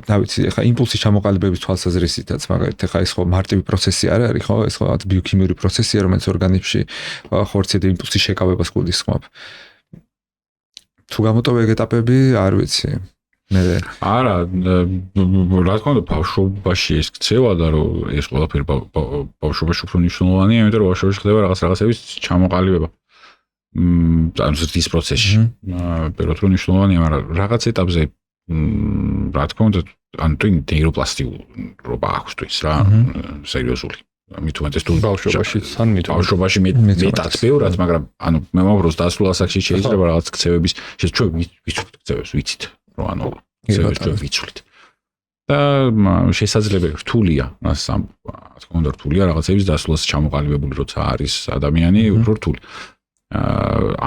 და ვიცი, ეხლა იმპულსის ჩამოყალიბების თვალსაზრისითაც მაგალითად ეხლა ეს ხო მარტივი პროცესი არ არის, ხო? ეს ხო ბიოქიმიური პროცესია, რომელიც ორგანიზმში ხორცი და იმპულსის შეკავებას გულისხმობს. თუ გამოტოვე ეგ ეტაპები, არ ვიცი. არა, რა თქმა უნდა, ბავშვობაში ეს ქცევა და რომ ეს ყველაფერი ბავშვობაში უფრო მნიშვნელოვანია, იმიტომ რომ ბავშვობაში ხდება რაღაცების ჩამოყალიბება. ამ ზრდის პროცესში. პეროთ რომ მნიშვნელოვანია, მაგრამ რაღაც ეტაპზე რა თქმა უნდა, ანუ ნეიროპლასტიურობა აქვს თვის რა, სერიოზული. მით უმეტეს თუ ბავშვობაში მეტად ბევრად, მაგრამ ანუ მე მომავროს დასულ ასაკში შეიძლება რაღაც ქცევების ჩვენ ვიცით ქცევებს ვიცით რომ ანუ ქცევებს ჩვენ ვიცით და შესაძლებელი რთულია ასე რა თქმა უნდა რთულია რაღაცების დასვლას ჩამოყალიბებული როცა არის ადამიანი უფრო რთული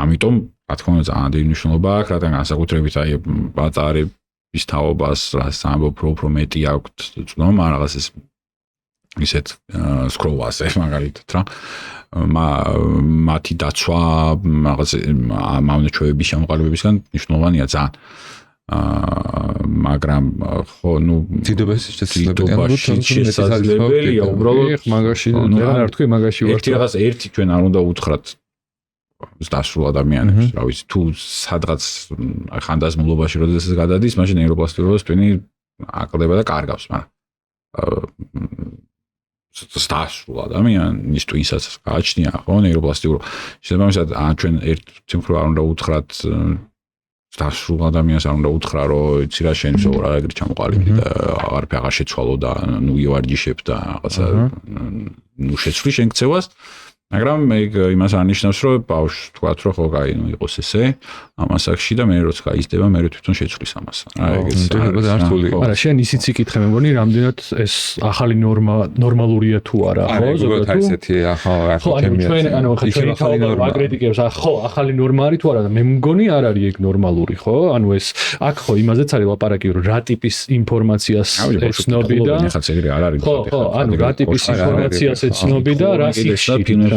ამიტომ რა თქმა უნდა ძალიან დიდი მნიშვნელობა აქვს რადგან განსაკუთრებით აი პატარების თაობას რაც ამბობ უფრო მეტი აქვთ ცნობა რაღაც ეს ისეთ სკროლაზე მაგალითად რა მათი დაცვა რაღაც ამავნეჩვევების შემოყალიბებისგან მნიშვნელოვანია ძალიან მაგრამ ხო ნუ დიდობას შესაძლებელია უბრალოდ მაგაში არ თქვი მაგაში ვარ ერთი ჩვენ არ უნდა უთხრათ დასრულ ადამიანებს რა ვიცი თუ სადღაც ხანდაზმულობაში როდესაც გადადის მაშინ ნეიროპლასტიკურობას თქვენი აკლდება და კარგავს მაგრამ დასრულ ადამიანის თვისაც გააჩნია ხო ნეიროპლასტიკურობა შესაბამისად ჩვენ ერთ ციფრ არ უნდა უთხრათ დასრულ ადამიანს არ უნდა უთხრა რომ იცი რა შენ რა ეგრე ჩამოყალიბდი და აღარ შეცვალო და ნუ ივარჯიშებ და რაღაცა ნუ შეცვლი შენ ქცევას მაგრამ ეგ იმას არნიშნავს რომ ბავშვს თქვათ რომ ხო კაი ნუ იყოს ესე ამას აქში და მე როცა გაიზრდება მე თვითონ შეცვლის ამას რა ეგეც არა შენ ისიც იკითხე მე მგონი რამდენად ეს ახალი ნორმალურია თუ არა ხო ზოგადად ესეთი ხო ანუ ჩვენ აგრეტიკებს ხო ახალი ნორმა არის თუ არა და მე მგონი არ არის ეგ ნორმალური ხო ანუ ეს აქ ხო იმაზეც არის ლაპარაკი რომ რა ტიპის ინფორმაციას ეცნობი და ეხაც ეგრე არ არის ხო ანუ რა ტიპის ინფორმაციას ეცნობი და რა სიხში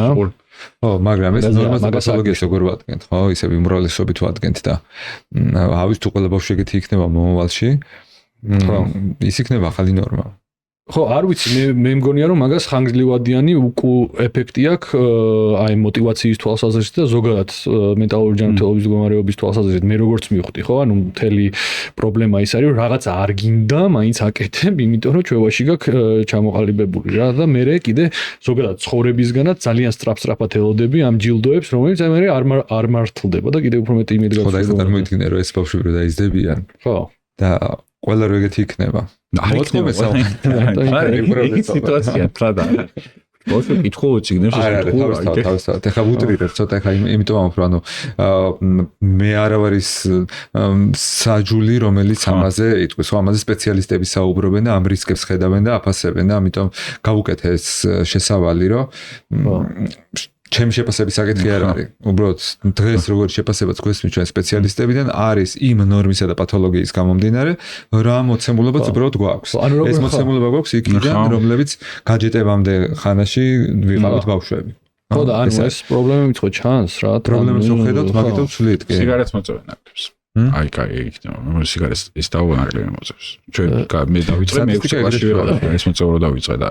ო მაგრამ ეს ნორმატოლოგიას როგორ ვადგენთ ხო ისე უმრავლესობით ვადგენთ და ავის თუ ყველა ბავშვი ეგეთი იქნება მომავალში ხო ის იქნება ახალი ნორმა ხო არ ვიცი მე მგონია რომ მაგას ხანგრძლივადიანი უკუ ეფექტი აქვს აი мотиваციის თვალსაზრისით და ზოგადად მენტალური ჯანმრთელობის მდგომარეობის თვალსაზრისით მე როგორც მივხვდი ხო ანუ მთელი პრობლემა ის არის რომ რაღაც არ გინდა მაინც აკეთებ იმიტომ რომ ჩვევაში გაქვს ჩამოყალიბებული რა და მე კიდე ზოგადად ცხოვრებისგანაც ძალიან სწრაფად ელოდები ამ ჯილდოებს რომელიც მე არ მართლდება და კიდე უფრო მეტი იმედი გაქვს ხო და ეს წარმოიდგინე რომ ეს ბავშვები რო დაიზრდებიან ხო და ყველა რო ეგეთი იქნება მოწმობ ეს არის სიტუაცია პრადა όσο კითხულობ ციგნებში თავისთავად ეხლა ვუტრირებ ცოტა ეხლა იმიტომ ამბობ რომ ანუ მე არა ვარის საჯული რომელიც ამაზე იტყვის ხო ამაზე სპეციალისტები საუბრობენ და ამ რისკებს ხედავენ და აფასებენ და ამიტომ გავუკეთე ეს შესავალი რომ ჩემი შეფასების საკითხი არ არის. უბრალოდ დღეს როგორი შეფასებაც გვესმის ჩვენ სპეციალისტებიდან არის იმ ნორმისა და პათოლოგიის გამომდინარე, რა მოცემულობაც უბრალოდ გვაქვს. ეს მოცემულობა გვაქვს იქიდან, რომლებიც გაჯეტებამდე ხანაში ვიყავით ბავშვები. ხო და ანუ ეს პრობლემები ხო ჩანს რა, პრობლემებს ვხედავთ, მაგიტომ ვცვლით კი. სიგარეტს მოწევენ აქტებს. აი კაი იქნება, სიგარეტს ეს დავანაკლები მოწევს. ჩვენ მე დავიწყე მე კლასში ვიყავ, ეს მოწევრო დავიწყე და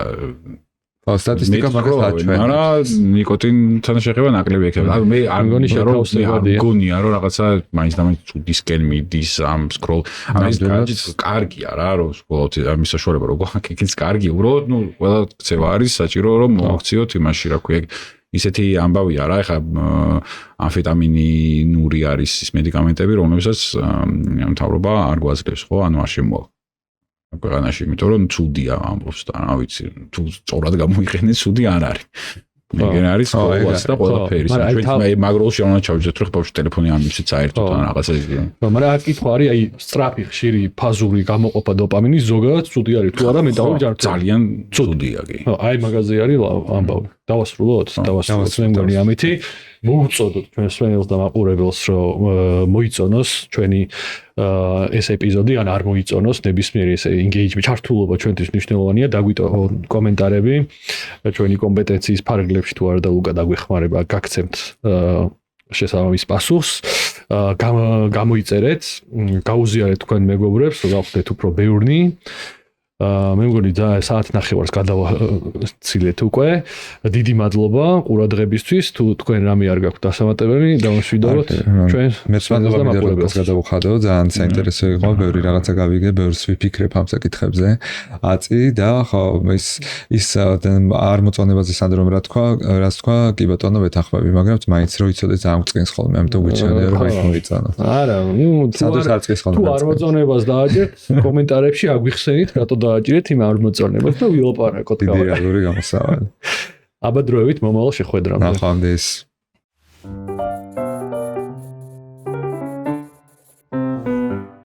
სტატისტიკა მაგას აჩვენებს. მაგრამ ნიკოტინთან შეხება ნაკლები ექნება. ანუ მე არ მგონია რომ რაღაცა მაინც და მაინც ცუდისკენ მიდის ამ სკროლ. ანუ ეს კარგია რა რომ სკოლოთ ამის საშუალება რო გვაქვს იქიც კარგი. უბრალოდ ნუ ყველა ქცევა არის საჭირო რომ მოაქციოთ იმაში რა ქვია ისეთი ამბავია რა ეხა ამფეტამინური არის ის მედიკამენტები რომლებსაც მთავრობა არ გვაძლევს ხო ანუ არ შემოაქვს ქვეყანაში იმიტომ რომ ცუდია ამბობს და რა ვიცი თუ სწორად გამოიყენე ცუდი არ არის მეგენ არის ყოველას და ყველაფერი ჩვენ მაგროლში არ უნდა ჩავიძოთ რომ ბავშვი ტელეფონი ამიცით საერთოდ ან რაღაცა ისე მაგრამ აქ კითხვა არის აი სწრაფი ხშირი ფაზური გამოყოფა დოპამინის ზოგადად ცუდი არის თუ არა მენტალური ჯანმრთელობა ძალიან ცუდია კი აი მაგაზე არის ამბავი დავასრულოთ მე მგონი ამითი მოვუწოდოთ ჩვენ სვენელს და მაყურებელს რომ მოიწონოს ჩვენი ეს ეპიზოდი ან არ მოიწონოს ნებისმიერი ეს engagement ჩართულობა ჩვენთვის მნიშვნელოვანია დაგვიტო კომენტარები ჩვენი კომპეტენციის ფარგლებში თუ არა და ლუკა დაგვეხმარება გაგცემთ შესაბამის პასუხს გამოიწერეთ გაუზიარეთ თქვენ მეგობრებს რომ გავხდეთ უფრო ბევრნი მე მგონი და საათ ნახევარს გადავაცილეთ უკვე დიდი მადლობა ყურადღებისთვის თუ თქვენ რამე არ გაქვთ დასამატებელი დავამშვიდობოთ ჩვენ მეც მადლობა მიდეროს გადავხადო ძალიან საინტერესო იყო ბევრი რაღაცა გავიგე ბევრს ვიფიქრებ ამ საკითხებზე აწი და ხო ის არ მოწონებაზე სანდრომ რას თქვა კი ბატონო ვეთანხმები მაგრამ მაინც რო იცოდე ძალიან წკინს ხოლმე ამიტომ გვიჩვენე რომ ის მოიწონო არა ნუ თუ არ მოწონებას დააჭერთ კომენტარებში აგვიხსენით რატო დააჭირეთ იმ არ მოწონებას და ვილაპარაკოთ. დიდი რეალური გამოსავალი. აბა დროებით მომავალ შეხვედრამდე. ნახვამდის.